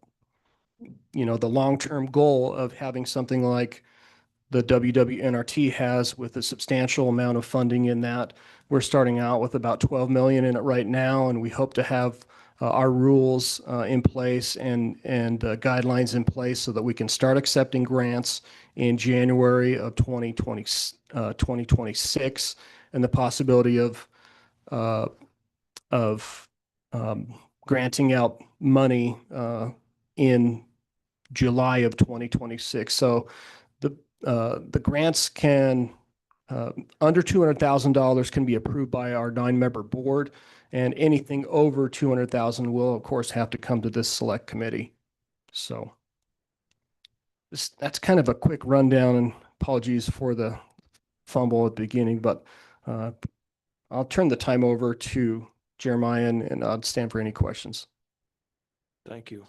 Speaker 9: long-term goal of having something like the WWNRT has, with a substantial amount of funding in that. We're starting out with about 12 million in it right now, and we hope to have our rules in place and guidelines in place so that we can start accepting grants in January of 2026, and the possibility of granting out money in July of 2026. So the grants can under $200,000 can be approved by our 9-member board, and anything over 200,000 will of course have to come to this select committee. So that's kind of a quick rundown, and apologies for the fumble at the beginning, but I'll turn the time over to Jeremiah, and I'll stand for any questions.
Speaker 1: Thank you.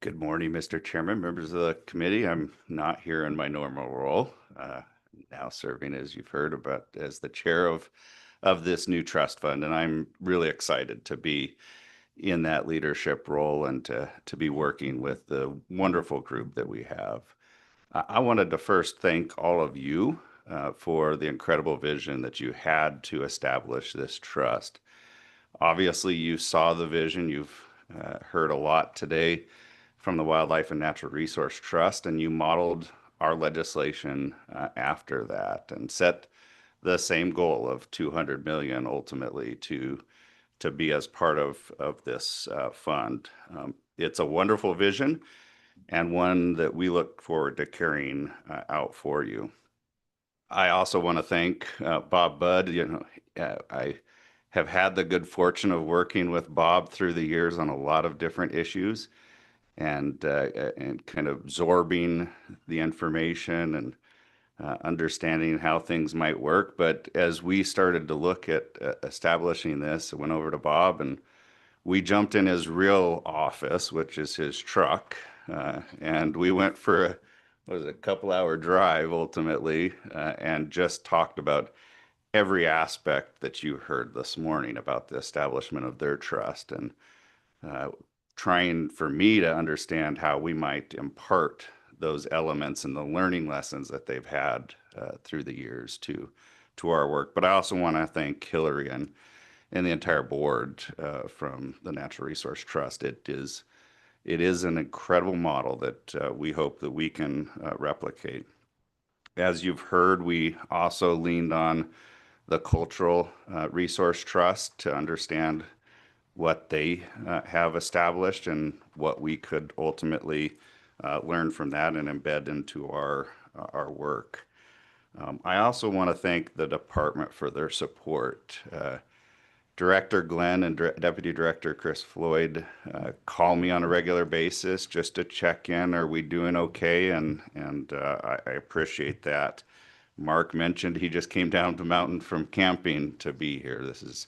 Speaker 10: Good morning, Mr. Chairman, members of the committee. I'm not here in my normal role, now serving, as you've heard, about as the chair of this new trust fund, and I'm really excited to be in that leadership role and to be working with the wonderful group that we have. I wanted to first thank all of you for the incredible vision that you had to establish this trust. Obviously, you saw the vision. You've heard a lot today from the Wildlife and Natural Resource Trust, and you modeled our legislation after that and set the same goal of 200 million ultimately to be as part of this fund. It's a wonderful vision and one that we look forward to carrying out for you. I also want to thank Bob Budd. I have had the good fortune of working with Bob through the years on a lot of different issues, and kind of absorbing the information and understanding how things might work. But as we started to look at establishing this, I went over to Bob, and we jumped in his real office, which is his truck, and we went for a couple-hour drive ultimately, and just talked about every aspect that you heard this morning about the establishment of their trust, and trying for me to understand how we might impart those elements and the learning lessons that they've had through the years to our work. But I also want to thank Hillary and the entire board from the Natural Resource Trust. It is an incredible model that we hope that we can replicate. As you've heard, we also leaned on the Cultural Resource Trust to understand what they have established and what we could ultimately learn from that and embed into our work. I also want to thank the department for their support. Director Glenn and Deputy Director Chris Floyd call me on a regular basis just to check in. Are we doing okay? And I appreciate that. Mark mentioned he just came down the mountain from camping to be here. This is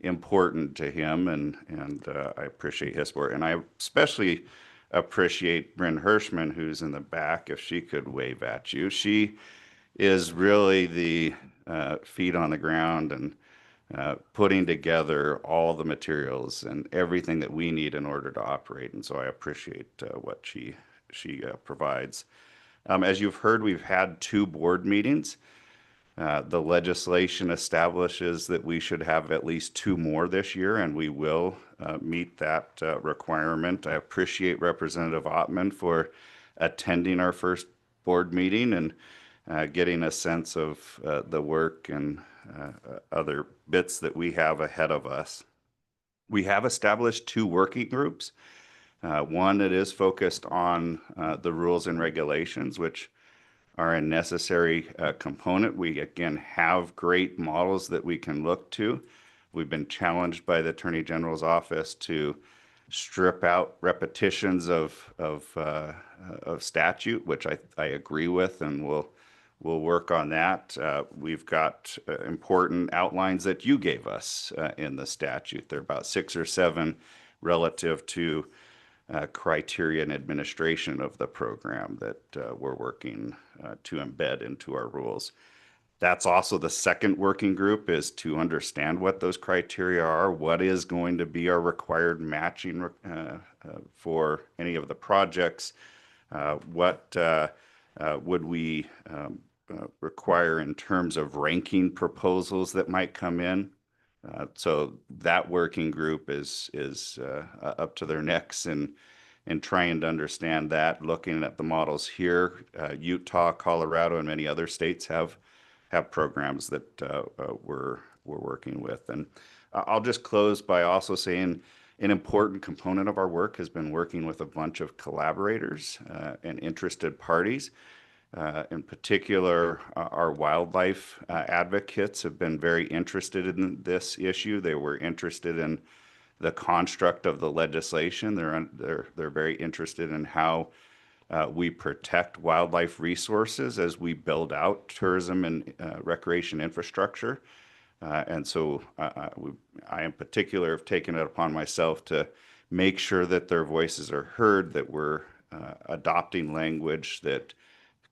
Speaker 10: important to him, and I appreciate his support. And I especially appreciate Bryn Hirschman, who's in the back, if she could wave at you. She is really the feet on the ground and putting together all the materials and everything that we need in order to operate. And so I appreciate what she provides. As you've heard, we've had 2 board meetings. The legislation establishes that we should have at least 2 more this year, and we will meet that requirement. I appreciate Representative Ottman for attending our first board meeting and getting a sense of the work and other bits that we have ahead of us. We have established 2 working groups. One that is focused on the rules and regulations, which are a necessary component. We again have great models that we can look to. We've been challenged by the Attorney General's office to strip out repetitions of statute, which I agree with, and we'll work on that. We've got important outlines that you gave us in the statute. There are about 6 or 7 relative to criteria and administration of the program that we're working to embed into our rules. That's also the second working group, is to understand what those criteria are, what is going to be our required matching for any of the projects, what would we require in terms of ranking proposals that might come in. So that working group is up to their necks in trying to understand that, looking at the models here. Utah, Colorado, and many other states have programs that we're working with. And I'll just close by also saying an important component of our work has been working with a bunch of collaborators and interested parties. In particular, our wildlife advocates have been very interested in this issue. They were interested in the construct of the legislation. They're very interested in how we protect wildlife resources as we build out tourism and recreation infrastructure. And so I in particular have taken it upon myself to make sure that their voices are heard, that we're adopting language that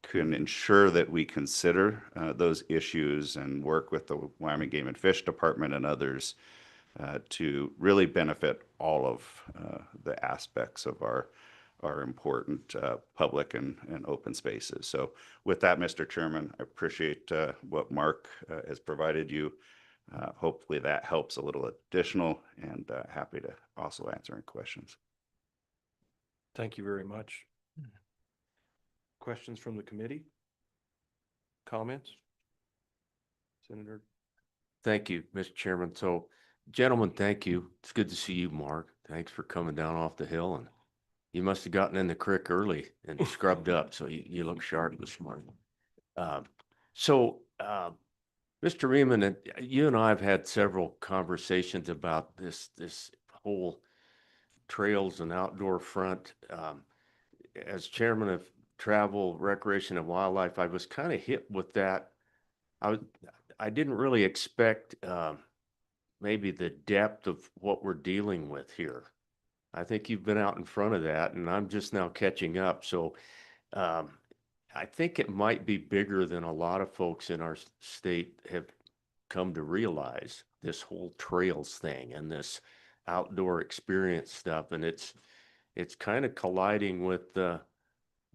Speaker 10: can ensure that we consider those issues and work with the Wyoming Game and Fish Department and others to really benefit all of the aspects of our important public and open spaces. So with that, Mr. Chairman, I appreciate what Mark has provided you. Hopefully that helps a little additional, and happy to also answer any questions.
Speaker 1: Thank you very much. Questions from the committee? Comments? Senator?
Speaker 6: Thank you, Mr. Chairman. So, gentlemen, thank you. It's good to see you, Mark. Thanks for coming down off the hill, and you must have gotten in the creek early and scrubbed up, so you look sharp this morning. Mr. Riemann, you and I have had several conversations about this whole trails and outdoor front. As chairman of Travel, Recreation, and Wildlife, I was kind of hit with that. I didn't really expect maybe the depth of what we're dealing with here. I think you've been out in front of that, and I'm just now catching up. So I think it might be bigger than a lot of folks in our state have come to realize, this whole trails thing and this outdoor experience stuff. And it's kind of colliding with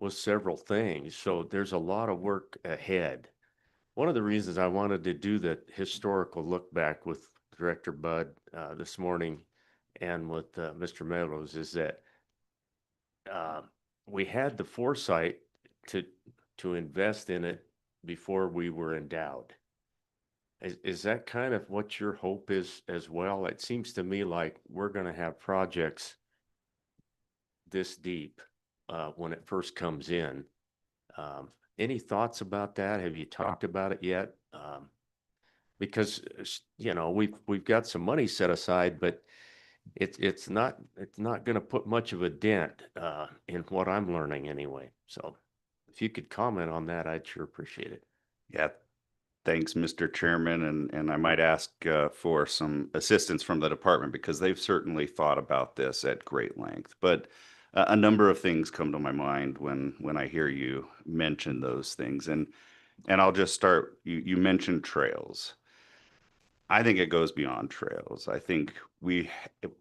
Speaker 6: several things. So there's a lot of work ahead. One of the reasons I wanted to do the historical look back with Director Budd this morning and with Mr. Meadows is that we had the foresight to invest in it before we were endowed. Is that kind of what your hope is as well? It seems to me like we're going to have projects this deep when it first comes in. Any thoughts about that? Have you talked about it yet? Because we've got some money set aside, but it's not going to put much of a dent in what I'm learning anyway. So if you could comment on that, I'd sure appreciate it.
Speaker 10: Yeah, thanks, Mr. Chairman. And I might ask for some assistance from the department, because they've certainly thought about this at great length. But a number of things come to my mind when I hear you mention those things. And I'll just start, you mentioned trails. I think it goes beyond trails. I think we,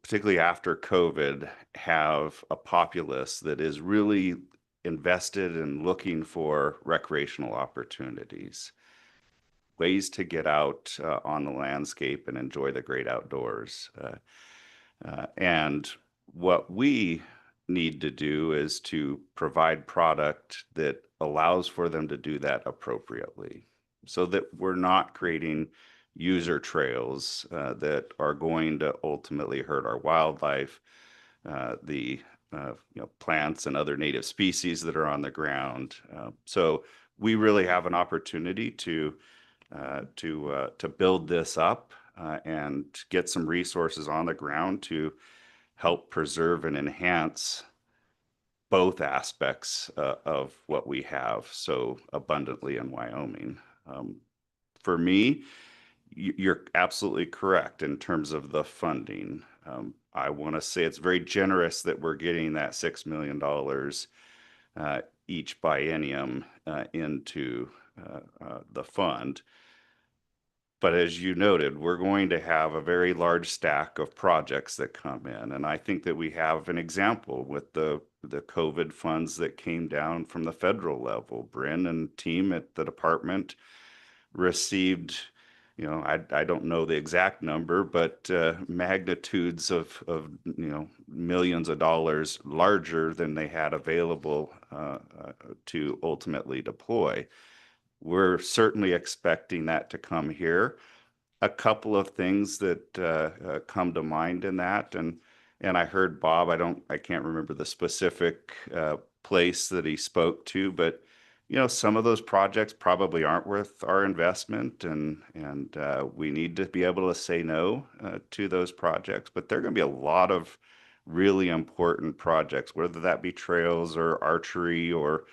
Speaker 10: particularly after COVID, have a populace that is really invested in looking for recreational opportunities, ways to get out on the landscape and enjoy the great outdoors. And what we need to do is to provide product that allows for them to do that appropriately, so that we're not creating user trails that are going to ultimately hurt our wildlife, the plants and other native species that are on the ground. So we really have an opportunity to build this up and get some resources on the ground to help preserve and enhance both aspects of what we have so abundantly in Wyoming. For me, you're absolutely correct in terms of the funding. I want to say it's very generous that we're getting that $6 million each biennium into the fund. But as you noted, we're going to have a very large stack of projects that come in. And I think that we have an example with the COVID funds that came down from the federal level. Bryn and team at the department received, I don't know the exact number, but magnitudes of millions of dollars larger than they had available to ultimately deploy. We're certainly expecting that to come here. A couple of things that come to mind in that, and I heard Bob. I can't remember the specific place that he spoke to, but some of those projects probably aren't worth our investment, and we need to be able to say no to those projects. But there are going to be a lot of really important projects, whether that be trails or archery or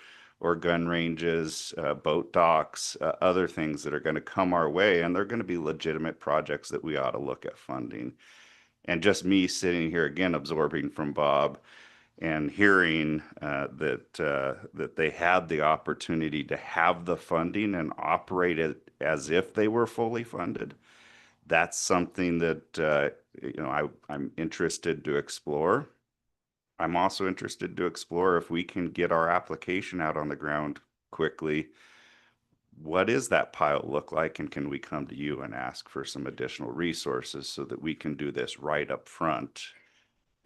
Speaker 10: gun ranges, boat docks, other things that are going to come our way, and they're going to be legitimate projects that we ought to look at funding. And just me sitting here again, absorbing from Bob and hearing that they had the opportunity to have the funding and operate it as if they were fully funded. That's something that I'm interested to explore. I'm also interested to explore if we can get our application out on the ground quickly. What does that pile look like? And can we come to you and ask for some additional resources so that we can do this right up front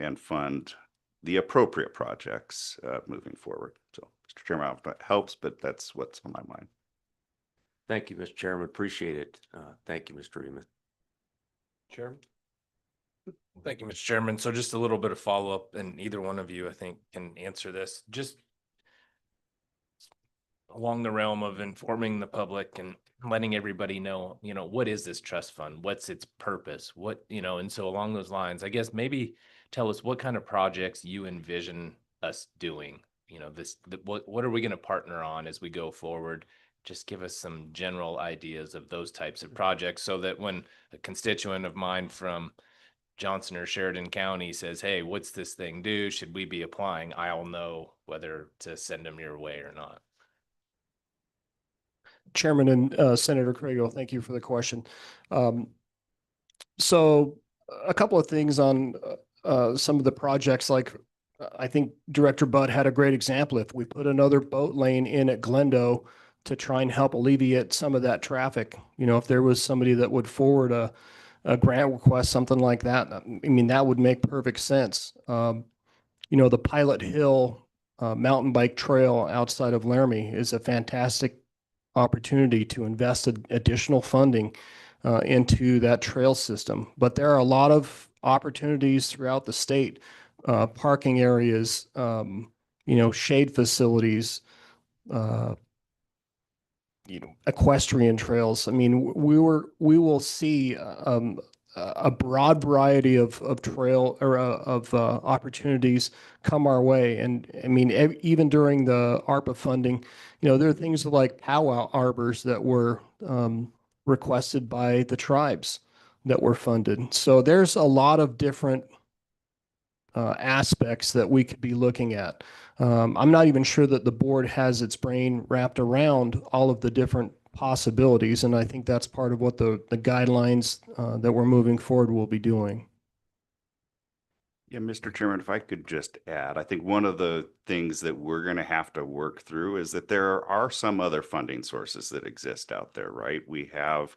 Speaker 10: and fund the appropriate projects moving forward? So, Mr. Chairman, I don't know if that helps, but that's what's on my mind.
Speaker 6: Thank you, Mr. Chairman. Appreciate it. Thank you, Mr. Remus.
Speaker 4: Chairman?
Speaker 7: Thank you, Mr. Chairman. So just a little bit of follow-up, and either one of you, I think, can answer this. Just along the realm of informing the public and letting everybody know, what is this trust fund? What's its purpose? And so along those lines, I guess maybe tell us what kind of projects you envision us doing. What are we going to partner on as we go forward? Just give us some general ideas of those types of projects so that when a constituent of mine from Johnson or Sheridan County says, hey, what's this thing do? Should we be applying? I'll know whether to send them your way or not.
Speaker 9: Chairman and Senator Craigo, thank you for the question. So a couple of things on some of the projects, like I think Director Budd had a great example. If we put another boat lane in at Glendo to try and help alleviate some of that traffic, if there was somebody that would forward a grant request, something like that, I mean, that would make perfect sense. The Pilot Hill mountain bike trail outside of Laramie is a fantastic opportunity to invest additional funding into that trail system. But there are a lot of opportunities throughout the state, parking areas, shade facilities, equestrian trails. I mean, we will see a broad variety of trail or of opportunities come our way. And I mean, even during the ARPA funding, there are things like powwow arbors that were requested by the tribes that were funded. So there's a lot of different aspects that we could be looking at. I'm not even sure that the board has its brain wrapped around all of the different possibilities, and I think that's part of what the guidelines that we're moving forward will be doing.
Speaker 10: Yeah, Mr. Chairman, if I could just add, I think one of the things that we're going to have to work through is that there are some other funding sources that exist out there, right? We have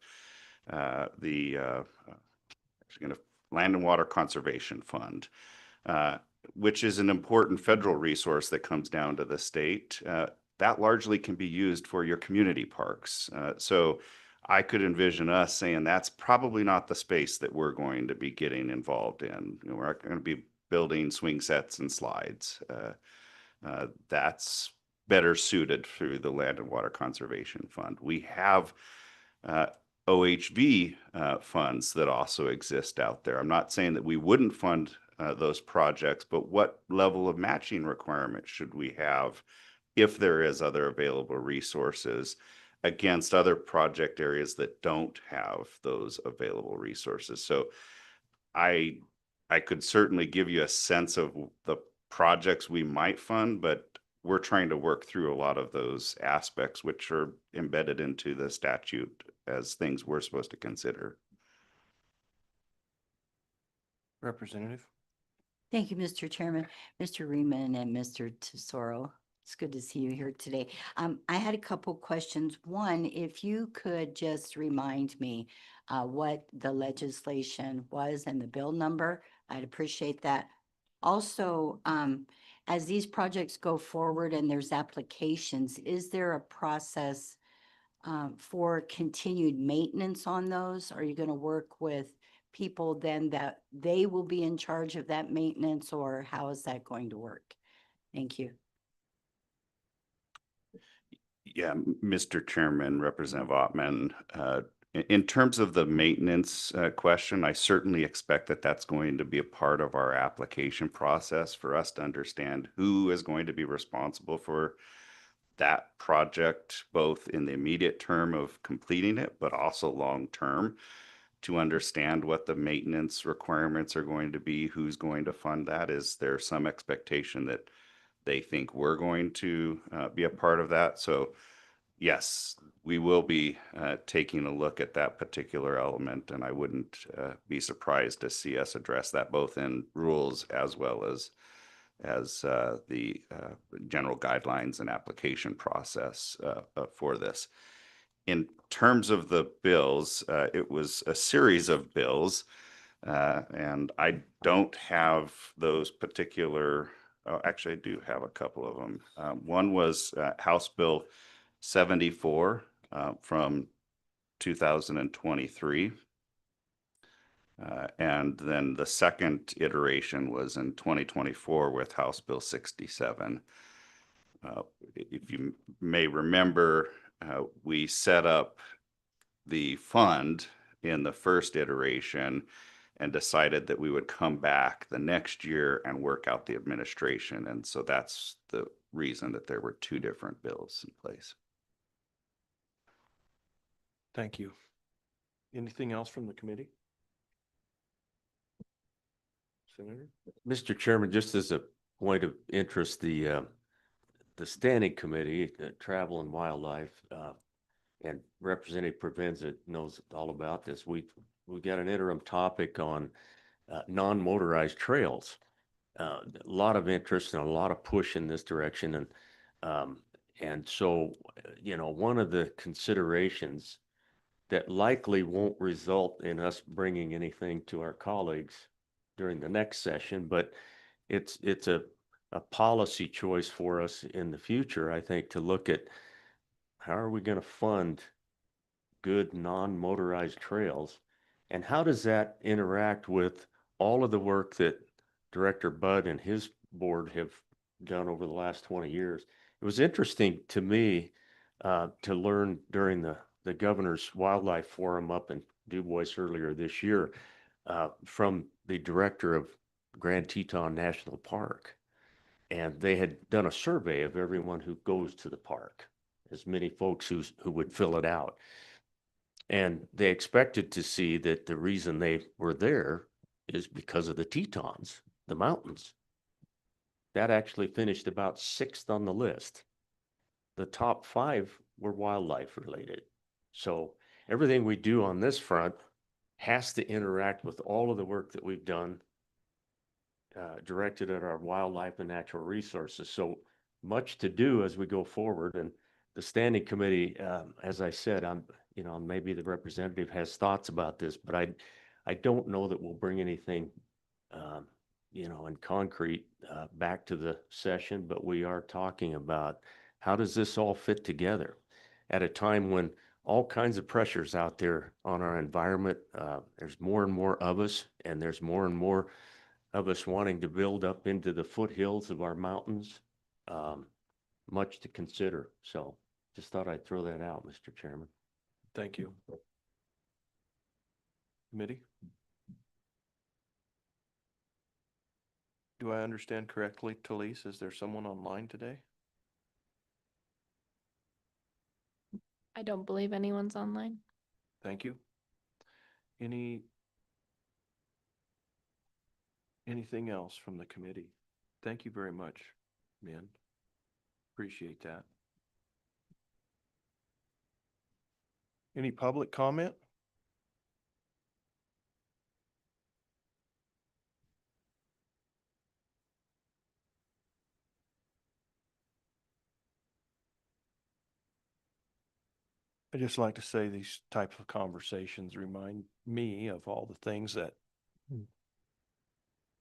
Speaker 10: the Land and Water Conservation Fund, which is an important federal resource that comes down to the state. That largely can be used for your community parks. So I could envision us saying that's probably not the space that we're going to be getting involved in. We're not going to be building swing sets and slides. That's better suited through the Land and Water Conservation Fund. We have OHV funds that also exist out there. I'm not saying that we wouldn't fund those projects, but what level of matching requirement should we have if there is other available resources against other project areas that don't have those available resources? So I could certainly give you a sense of the projects we might fund, but we're trying to work through a lot of those aspects which are embedded into the statute as things we're supposed to consider.
Speaker 1: Representative?
Speaker 2: Thank you, Mr. Chairman, Mr. Reeman and Mr. Tesoro. It's good to see you here today. I had a couple questions. One, if you could just remind me what the legislation was and the bill number, I'd appreciate that. Also, as these projects go forward and there's applications, is there a process for continued maintenance on those? Are you going to work with people then that they will be in charge of that maintenance, or how is that going to work? Thank you.
Speaker 10: Yeah, Mr. Chairman, Representative Ottman, in terms of the maintenance question, I certainly expect that that's going to be a part of our application process for us to understand who is going to be responsible for that project, both in the immediate term of completing it, but also long term, to understand what the maintenance requirements are going to be, who's going to fund that. Is there some expectation that they think we're going to be a part of that? So yes, we will be taking a look at that particular element, and I wouldn't be surprised to see us address that both in rules as well as the general guidelines and application process for this. In terms of the bills, it was a series of bills, and I don't have those particular. Oh, actually, I do have a couple of them. One was House Bill 74 from 2023. And then the second iteration was in 2024 with House Bill 67. If you may remember, we set up the fund in the first iteration and decided that we would come back the next year and work out the administration. And so that's the reason that there were two different bills in place.
Speaker 1: Thank you. Anything else from the committee? Senator?
Speaker 6: Mr. Chairman, just as a point of interest, the standing committee, Travel and Wildlife, and Representative Provenza knows all about this. We got an interim topic on non-motorized trails. A lot of interest and a lot of push in this direction, and so one of the considerations that likely won't result in us bringing anything to our colleagues during the next session, but it's a policy choice for us in the future, I think, to look at how are we going to fund good non-motorized trails, and how does that interact with all of the work that Director Budd and his board have done over the last 20 years. It was interesting to me to learn during the Governor's Wildlife Forum up in Du Bois earlier this year from the director of Grand Teton National Park. And they had done a survey of everyone who goes to the park, as many folks who would fill it out. And they expected to see that the reason they were there is because of the Tetons, the mountains. That actually finished about 6th on the list. The top 5 were wildlife related. So everything we do on this front has to interact with all of the work that we've done directed at our wildlife and natural resources. So much to do as we go forward. And the standing committee, as I said, maybe the representative has thoughts about this, but I don't know that we'll bring anything, in concrete back to the session, but we are talking about how does this all fit together at a time when all kinds of pressures out there on our environment. There's more and more of us, and there's more and more of us wanting to build up into the foothills of our mountains. much to consider. So just thought I'd throw that out, Mr. Chairman.
Speaker 1: Thank you. Committee? Do I understand correctly, Talise? Is there someone online today?
Speaker 3: I don't believe anyone's online.
Speaker 1: Thank you. Anything else from the committee? Thank you very much, Min. Appreciate that. Any public comment? I just like to say these types of conversations remind me of all the things that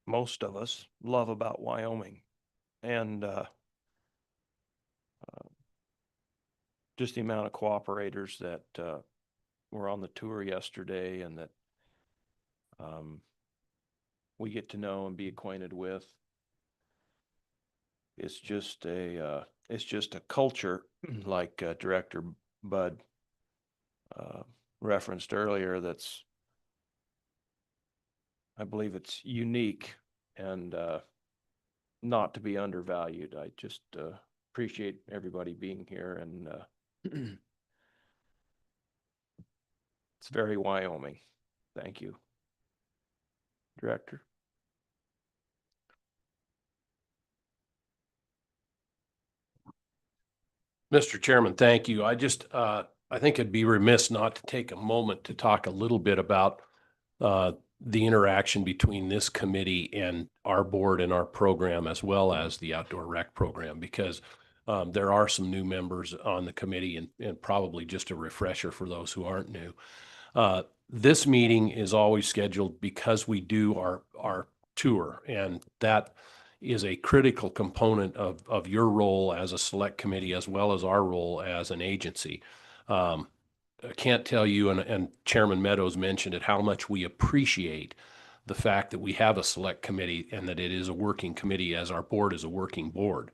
Speaker 1: most of us love about Wyoming. And just the amount of cooperators that were on the tour yesterday and that we get to know and be acquainted with. It's just a culture like Director Bud referenced earlier that's, I believe it's unique and not to be undervalued. I just appreciate everybody being here, and it's very Wyoming. Thank you. Director?
Speaker 4: Mr. Chairman, thank you. I think it'd be remiss not to take a moment to talk a little bit about the interaction between this committee and our board and our program, as well as the outdoor rec program, because there are some new members on the committee, and probably just a refresher for those who aren't new. This meeting is always scheduled because we do our tour, and that is a critical component of your role as a select committee, as well as our role as an agency. I can't tell you, and Chairman Meadows mentioned it, how much we appreciate the fact that we have a select committee and that it is a working committee, as our board is a working board.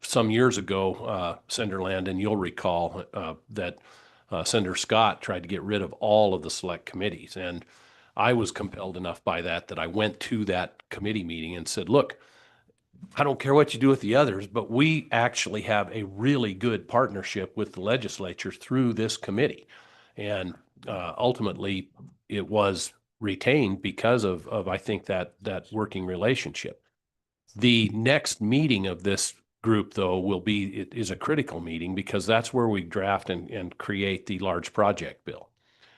Speaker 4: Some years ago, Senator Landon, you'll recall that Senator Scott tried to get rid of all of the select committees. And I was compelled enough by that I went to that committee meeting and said, look, I don't care what you do with the others, but we actually have a really good partnership with the legislature through this committee. And ultimately, it was retained because of I think, that working relationship. The next meeting of this group, though, is a critical meeting, because that's where we draft and create the large project bill.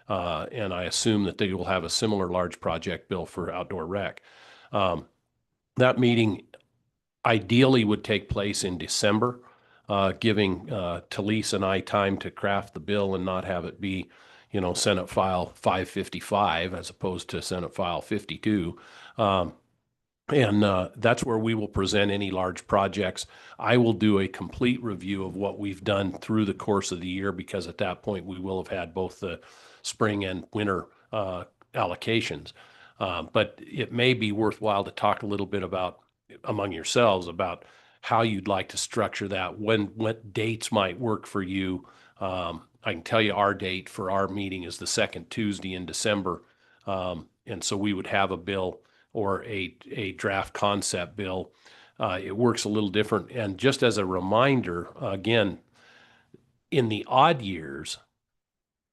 Speaker 4: And I assume that they will have a similar large project bill for outdoor rec. That meeting ideally would take place in December, giving Talise and I time to craft the bill and not have it be, Senate File 555 as opposed to Senate File 52. And that's where we will present any large projects. I will do a complete review of what we've done through the course of the year, because at that point we will have had both the spring and winter allocations. But it may be worthwhile to talk a little bit about, among yourselves, about how you'd like to structure that, what dates might work for you. I can tell you our date for our meeting is the second Tuesday in December. And so we would have a bill or a draft concept bill. It works a little different. And just as a reminder, again, in the odd years,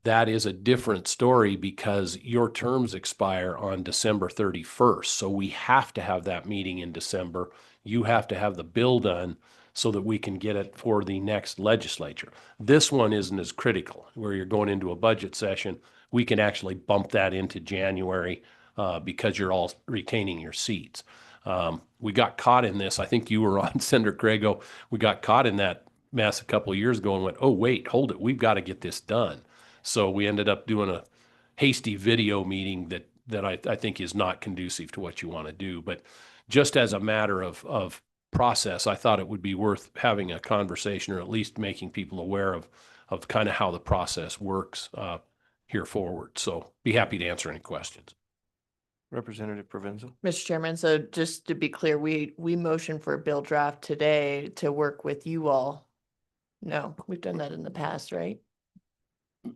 Speaker 4: that is a different story, because your terms expire on December 31st. So we have to have that meeting in December. You have to have the bill done so that we can get it for the next legislature. This one isn't as critical, where you're going into a budget session. We can actually bump that into January because you're all retaining your seats. We got caught in this. I think you were on, Senator Grego. We got caught in that mess a couple of years ago and went, oh, wait, hold it. We've got to get this done. So we ended up doing a hasty video meeting that I think is not conducive to what you want to do. But just as a matter of process, I thought it would be worth having a conversation, or at least making people aware of kind of how the process works here forward. So be happy to answer any questions.
Speaker 1: Representative Provenza.
Speaker 8: Mr. Chairman, so just to be clear, we motioned for a bill draft today to work with you all. No, we've done that in the past, right?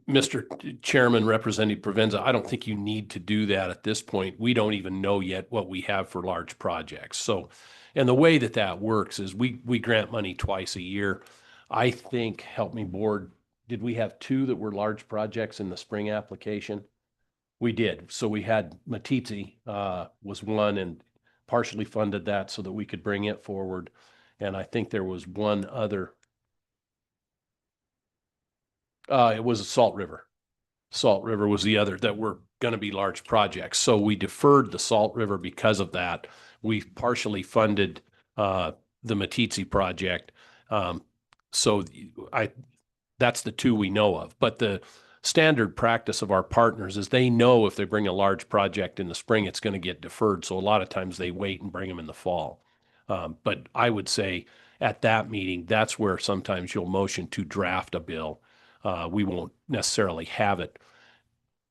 Speaker 4: Mr. Chairman, Representative Provenza, I don't think you need to do that at this point. We don't even know yet what we have for large projects. So, and the way that that works is we grant money twice a year. I think, help me board, did we have 2 that were large projects in the spring application? We did. So we had Matizzi was one and partially funded that so that we could bring it forward. And I think there was one other. It was Salt River. Salt River was the other that were going to be large projects. So we deferred the Salt River because of that. We partially funded the Matizzi project. So that's the 2 we know of. But the standard practice of our partners is they know if they bring a large project in the spring, it's going to get deferred. So a lot of times they wait and bring them in the fall. But I would say at that meeting, that's where sometimes you'll motion to draft a bill. We won't necessarily have it,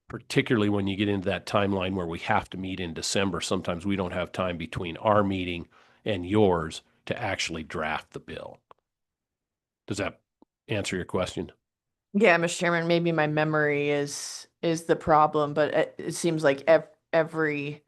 Speaker 4: particularly when you get into that timeline where we have to meet in December. Sometimes we don't have time between our meeting and yours to actually draft the bill. Does that answer your question?
Speaker 8: Yeah, Mr. Chairman, maybe my memory is the problem, but it seems like every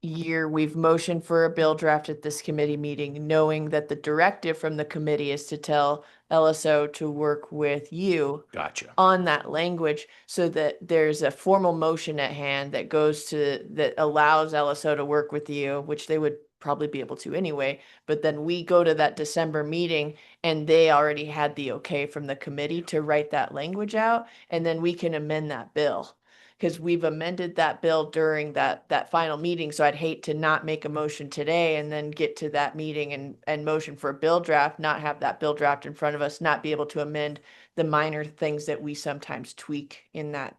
Speaker 8: year we've motioned for a bill draft at this committee meeting, knowing that the directive from the committee is to tell LSO to work with you
Speaker 4: Gotcha.
Speaker 8: on that language so that there's a formal motion at hand that that allows LSO to work with you, which they would probably be able to anyway. But then we go to that December meeting and they already had the okay from the committee to write that language out, and then we can amend that bill. Because we've amended that bill during that final meeting. So I'd hate to not make a motion today and then get to that meeting and motion for a bill draft, not have that bill draft in front of us, not be able to amend the minor things that we sometimes tweak in that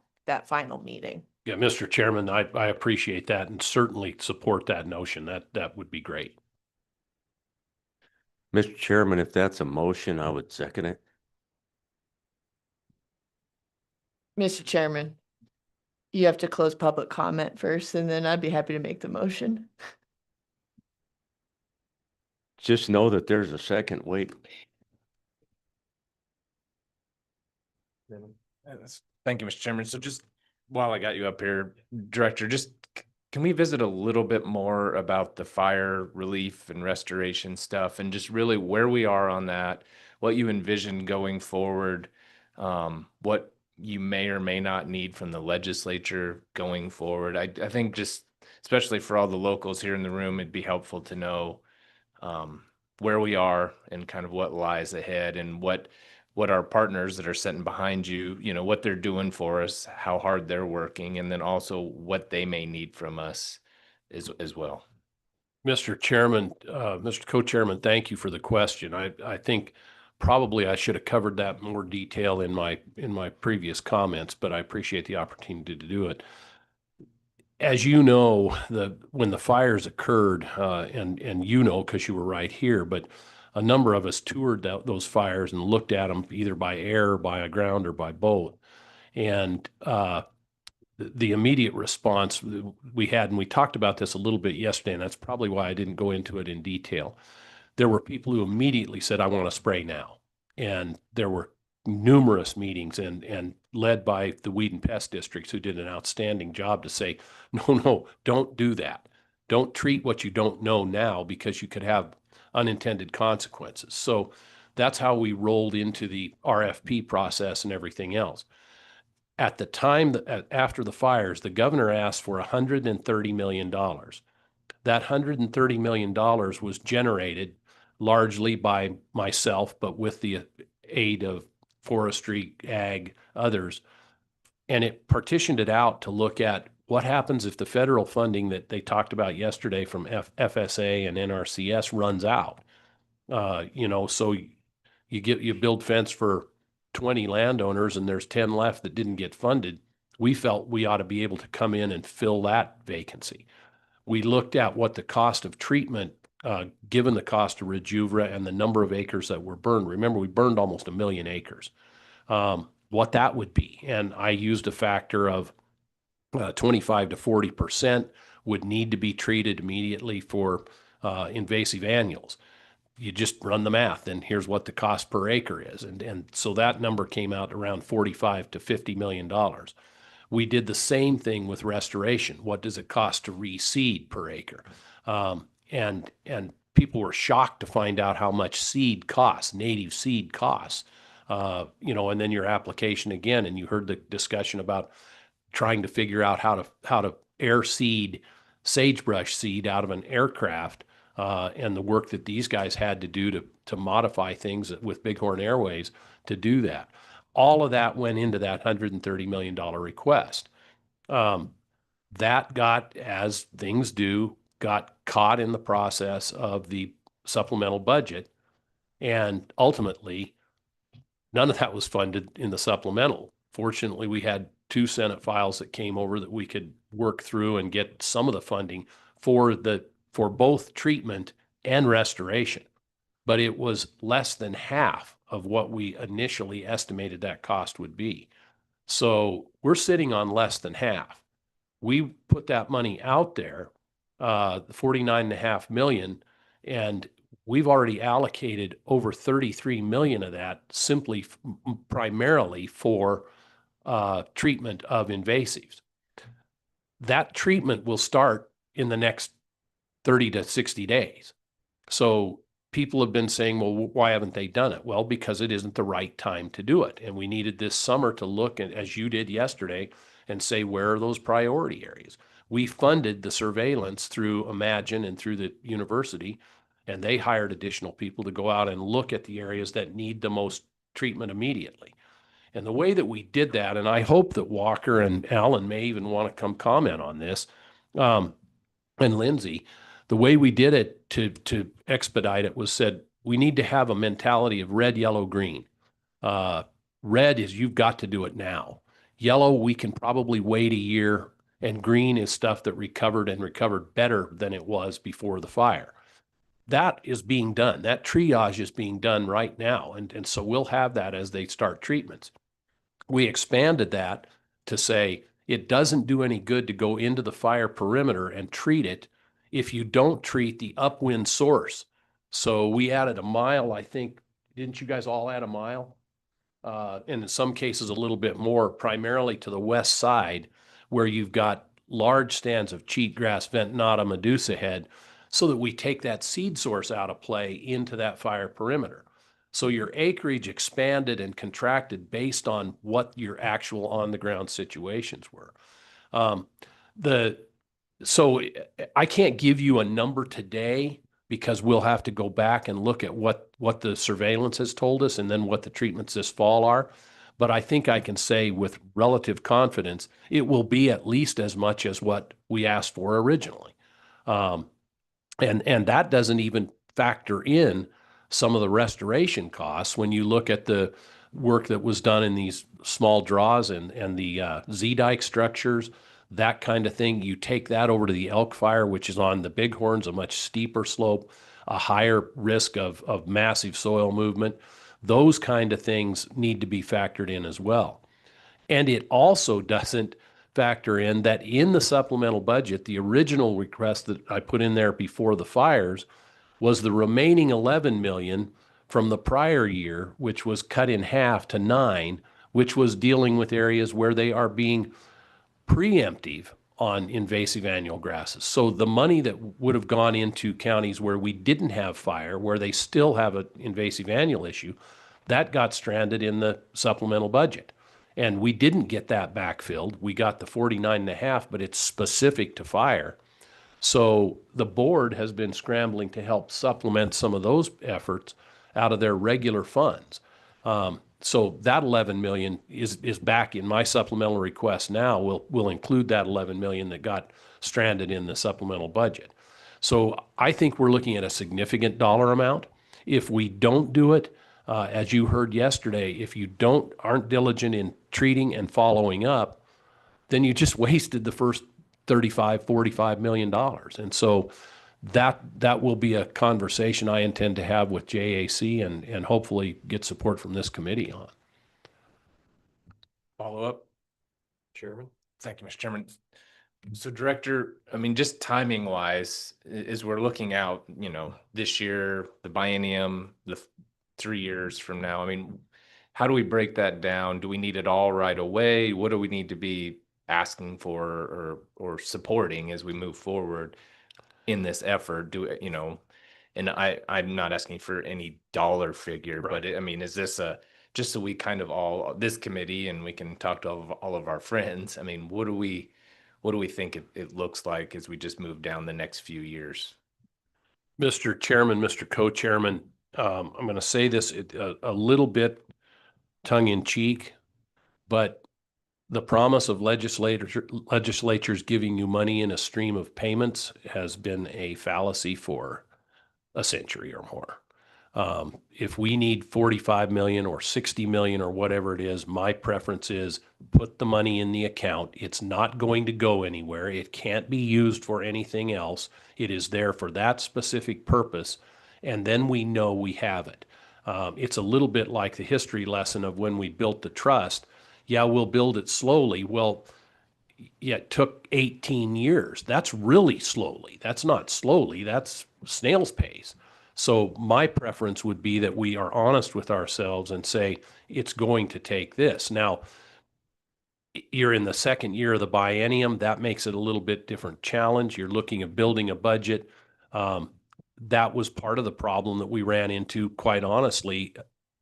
Speaker 8: final meeting.
Speaker 4: Yeah, Mr. Chairman, I appreciate that and certainly support that notion. That would be great.
Speaker 6: Mr. Chairman, if that's a motion, I would second it.
Speaker 8: Mr. Chairman, you have to close public comment first, and then I'd be happy to make the motion.
Speaker 6: Just know that there's a second wait.
Speaker 7: Thank you, Mr. Chairman. So just while I got you up here, Director, can we visit a little bit more about the fire relief and restoration stuff and just really where we are on that, what you envision going forward, what you may or may not need from the legislature going forward? I think just, especially for all the locals here in the room, it'd be helpful to know where we are and kind of what lies ahead and what our partners that are sitting behind you, what they're doing for us, how hard they're working, and then also what they may need from us as well.
Speaker 4: Mr. Chairman, Mr. Co-Chairman, thank you for the question. I think probably I should have covered that in more detail in my previous comments, but I appreciate the opportunity to do it. As you know, when the fires occurred, and because you were right here, but a number of us toured those fires and looked at them either by air, by ground, or by boat. And the immediate response we had, and we talked about this a little bit yesterday, and that's probably why I didn't go into it in detail. There were people who immediately said, I want to spray now. And there were numerous meetings and led by the weed and pest districts who did an outstanding job to say, no, don't do that. Don't treat what you don't know now because you could have unintended consequences. So that's how we rolled into the RFP process and everything else. At the time, after the fires, the governor asked for $130 million. That $130 million was generated largely by myself, but with the aid of forestry, ag, others. And it partitioned it out to look at what happens if the federal funding that they talked about yesterday from FSA and NRCS runs out. So you build fence for 20 landowners and there's 10 left that didn't get funded. We felt we ought to be able to come in and fill that vacancy. We looked at what the cost of treatment, given the cost of Rejuvra and the number of acres that were burned. Remember, we burned almost 1 million acres. What that would be. And I used a factor of 25 to 40%. would need to be treated immediately for invasive annuals. You just run the math, and here's what the cost per acre is. And so that number came out around $45 to $50 million. We did the same thing with restoration. What does it cost to reseed per acre? And people were shocked to find out how much seed costs, native seed costs. And then your application again, and you heard the discussion about trying to figure out how to air seed sagebrush seed out of an aircraft, and the work that these guys had to do to modify things with Bighorn Airways to do that. All of that went into that $130 million request. That got, as things do, got caught in the process of the supplemental budget. And ultimately, none of that was funded in the supplemental. Fortunately, we had 2 Senate files that came over that we could work through and get some of the funding for both treatment and restoration. But it was less than half of what we initially estimated that cost would be. So we're sitting on less than half. We put that money out there, $49.5 million, and we've already allocated over $33 million of that simply primarily for treatment of invasives. That treatment will start in the next 30 to 60 days. So people have been saying, well, why haven't they done it? Well, because it isn't the right time to do it. And we needed this summer to look at, as you did yesterday, and say, where are those priority areas? We funded the surveillance through Imagine and through the university, and they hired additional people to go out and look at the areas that need the most treatment immediately. And the way that we did that, and I hope that Walker and Alan may even want to come comment on this, and Lindsay, the way we did it to expedite it was said, we need to have a mentality of red, yellow, green. Red is you've got to do it now. Yellow, we can probably wait a year, and green is stuff that recovered better than it was before the fire. That is being done. That triage is being done right now. And so we'll have that as they start treatments. We expanded that to say it doesn't do any good to go into the fire perimeter and treat it if you don't treat the upwind source. So we added a mile, I think. Didn't you guys all add a mile? And in some cases a little bit more, primarily to the west side, where you've got large stands of cheatgrass, ventnata, medusa head, so that we take that seed source out of play into that fire perimeter. So your acreage expanded and contracted based on what your actual on-the-ground situations were. So I can't give you a number today because we'll have to go back and look at what the surveillance has told us and then what the treatments this fall are. But I think I can say with relative confidence, it will be at least as much as what we asked for originally. And that doesn't even factor in some of the restoration costs when you look at the work that was done in these small draws and the Z-dike structures, that kind of thing. You take that over to the Elk Fire, which is on the Bighorns, a much steeper slope, a higher risk of massive soil movement. Those kind of things need to be factored in as well. And it also doesn't factor in that in the supplemental budget, the original request that I put in there before the fires was the remaining 11 million from the prior year, which was cut in half to 9, which was dealing with areas where they are being preemptive on invasive annual grasses. So the money that would have gone into counties where we didn't have fire, where they still have an invasive annual issue, that got stranded in the supplemental budget. And we didn't get that backfilled. We got the 49.5, but it's specific to fire. So the board has been scrambling to help supplement some of those efforts out of their regular funds. So that 11 million is back in my supplemental request now. We'll include that 11 million that got stranded in the supplemental budget. So I think we're looking at a significant dollar amount. If we don't do it, as you heard yesterday, if you aren't diligent in treating and following up, then you just wasted the first $35-45 million. And so that will be a conversation I intend to have with JAC and hopefully get support from this committee on.
Speaker 7: Follow up, Chairman. Thank you, Mr. Chairman. So Director, I mean, just timing wise, as we're looking out, you know, this year, the biennium, 3 years from now, I mean, how do we break that down? Do we need it all right away? What do we need to be asking for or supporting as we move forward in this effort? You know, and I'm not asking for any dollar figure, but I mean, is this just so we kind of this committee and we can talk to all of our friends? I mean, what do we think it looks like as we just move down the next few years?
Speaker 4: Mr. Chairman, Mr. Co-Chairman, I'm going to say this a little bit tongue in cheek, but the promise of legislatures giving you money in a stream of payments has been a fallacy for a century or more. If we need 45 million or 60 million or whatever it is, my preference is put the money in the account. It's not going to go anywhere. It can't be used for anything else. It is there for that specific purpose. And then we know we have it. It's a little bit like the history lesson of when we built the trust. Yeah, we'll build it slowly. Well, yeah, it took 18 years. That's really slowly. That's not slowly. That's snail's pace. So my preference would be that we are honest with ourselves and say, it's going to take this. Now, you're in the second year of the biennium. That makes it a little bit different challenge. You're looking at building a budget. That was part of the problem that we ran into, quite honestly,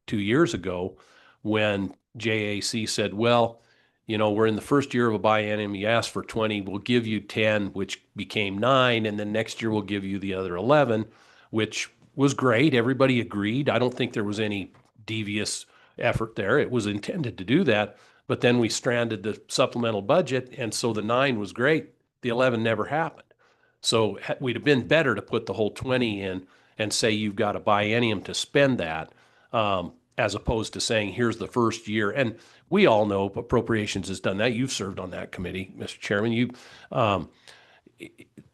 Speaker 4: 2 years ago when JAC said, well, you know, we're in the first year of a biennium. You asked for 20, we'll give you 10, which became 9. And then next year we'll give you the other 11, which was great. Everybody agreed. I don't think there was any devious effort there. It was intended to do that. But then we stranded the supplemental budget. And so the 9 was great. The 11 never happened. So we'd have been better to put the whole 20 in and say you've got a biennium to spend that, as opposed to saying here's the first year. And we all know appropriations has done that. You've served on that committee, Mr. Chairman.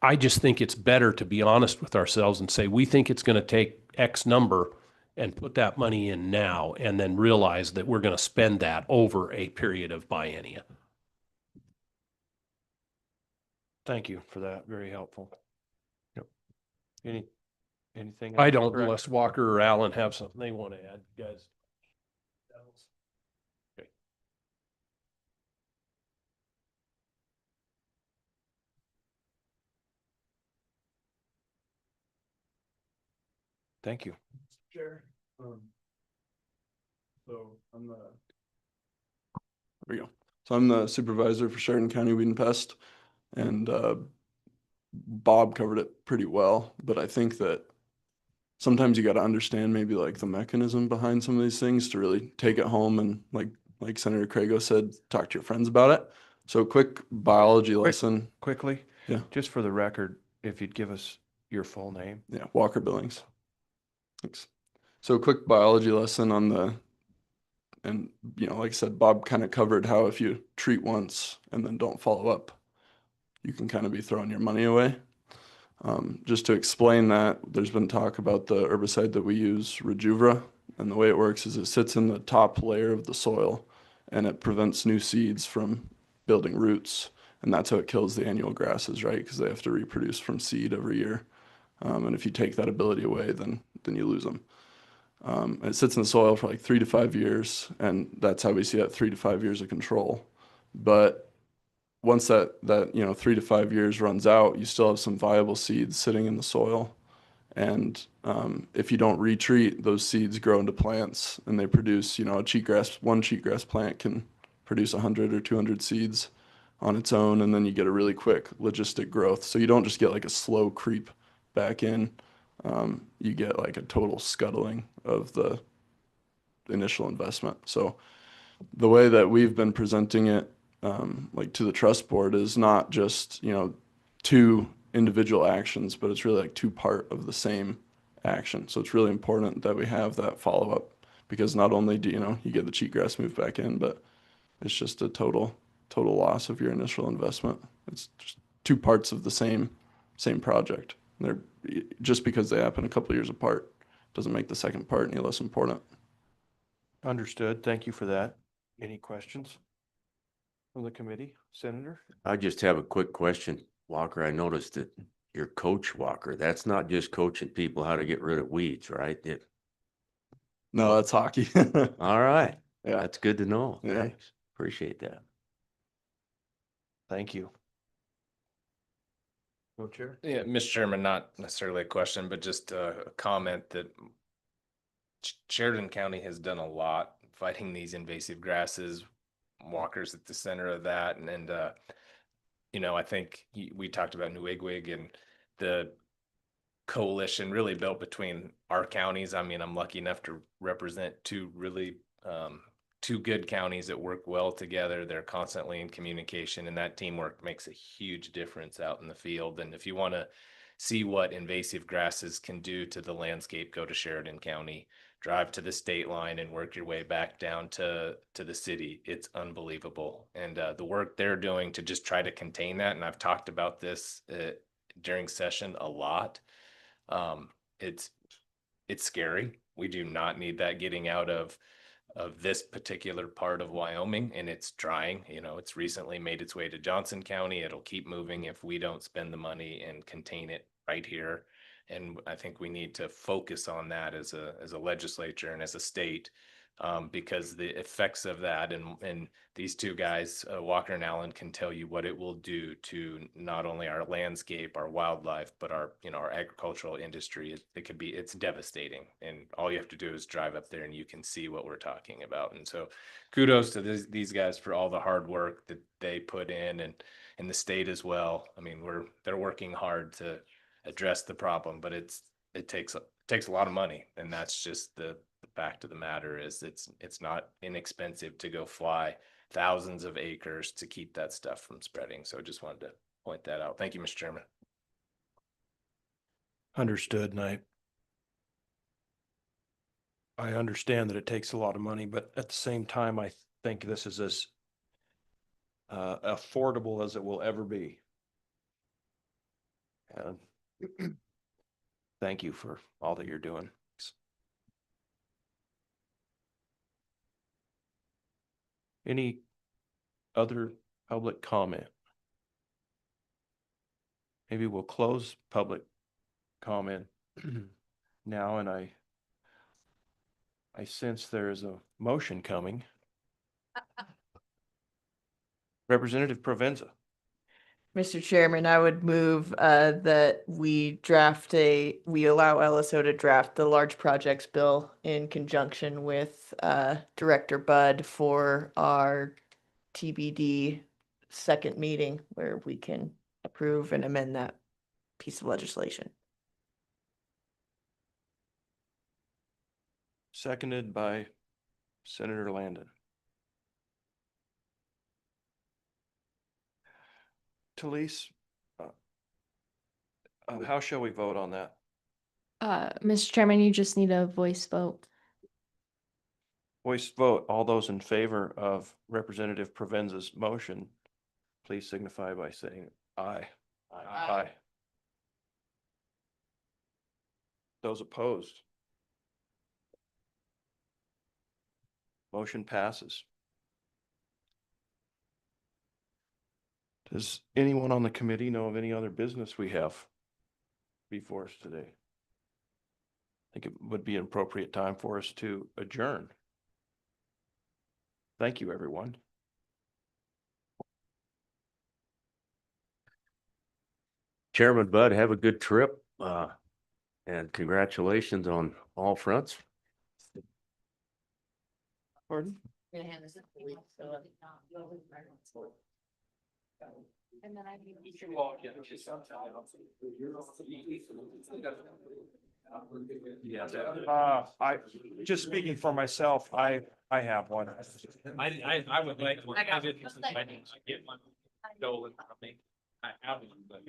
Speaker 4: I just think it's better to be honest with ourselves and say we think it's going to take X number and put that money in now, and then realize that we're going to spend that over a period of biennia.
Speaker 1: Thank you for that. Very helpful.
Speaker 4: Yep.
Speaker 1: Anything?
Speaker 4: I
Speaker 1: else,
Speaker 4: don't,
Speaker 1: Director?
Speaker 4: unless Walker or Allen have something they want to add, guys. Okay.
Speaker 1: Thank you.
Speaker 11: Chair. So I'm the. There we go. So I'm the supervisor for Sheridan County Weed and Pest, and Bob covered it pretty well. But I think that sometimes you got to understand maybe like the mechanism behind some of these things to really take it home and like Senator Crago said, talk to your friends about it. So quick biology lesson.
Speaker 1: Quickly.
Speaker 11: Yeah.
Speaker 1: Just for the record, if you'd give us your full name.
Speaker 11: Yeah, Walker Billings. Thanks. So a quick biology lesson on and you know, like I said, Bob kind of covered how if you treat once and then don't follow up, you can kind of be throwing your money away. Just to explain that, there's been talk about the herbicide that we use, Rejuvra, and the way it works is it sits in the top layer of the soil and it prevents new seeds from building roots. And that's how it kills the annual grasses, right? Because they have to reproduce from seed every year. And if you take that ability away, then you lose them. It sits in the soil for like 3 to 5 years, and that's how we see that 3 to 5 years of control. But once that 3 to 5 years runs out, you still have some viable seeds sitting in the soil. And if you don't retreat, those seeds grow into plants, and they produce, one cheatgrass plant can produce 100 or 200 seeds on its own, and then you get a really quick logistic growth. So you don't just get like a slow creep back in. You get like a total scuttling of the initial investment. So the way that we've been presenting it, like to the trust board, is not just, 2 individual actions, but it's really like 2 part of the same action. So it's really important that we have that follow up, because not only do you get the cheatgrass moved back in, but it's just a total loss of your initial investment. It's just 2 parts of the same project. They're just because they happen a couple of years apart doesn't make the second part any less important.
Speaker 1: Understood. Thank you for that. Any questions? from the committee? Senator?
Speaker 6: I just have a quick question, Walker. I noticed that your coach, Walker, that's not just coaching people how to get rid of weeds, right?
Speaker 11: No, that's hockey.
Speaker 6: All right.
Speaker 11: Yeah.
Speaker 6: That's good to know.
Speaker 11: Yeah.
Speaker 6: Thanks. Appreciate that.
Speaker 1: Thank you. Co-chair?
Speaker 7: Yeah, Mr. Chairman, not necessarily a question, but just a comment that Sheridan County has done a lot fighting these invasive grasses. Walker's at the center of that. And you know, I think we talked about Newigwig and the coalition really built between our counties. I mean, I'm lucky enough to represent two good counties that work well together. They're constantly in communication, and that teamwork makes a huge difference out in the field. And if you want to see what invasive grasses can do to the landscape, go to Sheridan County, drive to the state line and work your way back down to the city. It's unbelievable. And the work they're doing to just try to contain that, and I've talked about this during session a lot. It's scary. We do not need that getting out of this particular part of Wyoming, and it's trying. You know, it's recently made its way to Johnson County. It'll keep moving if we don't spend the money and contain it right here. And I think we need to focus on that as a legislature and as a state, because the effects of that, and these two guys, Walker and Allen, can tell you what it will do to not only our landscape, our wildlife, but our agricultural industry. It's devastating. And all you have to do is drive up there and you can see what we're talking about. And so kudos to these guys for all the hard work that they put in, and the state as well. I mean, they're working hard to address the problem, but it takes a lot of money. And that's just the fact of the matter is it's not inexpensive to go fly thousands of acres to keep that stuff from spreading. So just wanted to point that out. Thank you, Mr. Chairman.
Speaker 1: Understood. And I understand that it takes a lot of money, but at the same time, I think this is as affordable as it will ever be. And thank you for all that you're doing. Any other public comment? Maybe we'll close public comment now, and I sense there is a motion coming. Representative Provenza.
Speaker 8: Mr. Chairman, I would move that we allow LSO to draft the large projects bill in conjunction with Director Bud for our TBD second meeting, where we can approve and amend that piece of legislation.
Speaker 1: Seconded by Senator Landon. Talise, how shall we vote on that?
Speaker 3: Mr. Chairman, you just need a voice vote.
Speaker 1: Voice vote. All those in favor of Representative Provenza's motion, please signify by saying aye. Aye. Those opposed? Motion passes. Does anyone on the committee know of any other business we have before us today? I think it would be an appropriate time for us to adjourn. Thank you, everyone.
Speaker 6: Chairman Bud, have a good trip, and congratulations on all fronts.
Speaker 1: Pardon?
Speaker 8: I'm gonna hand this to Lee, so and then
Speaker 1: I, just speaking for myself, I have one.
Speaker 12: I would like.
Speaker 8: I got
Speaker 12: I get one stolen from me. I have one, but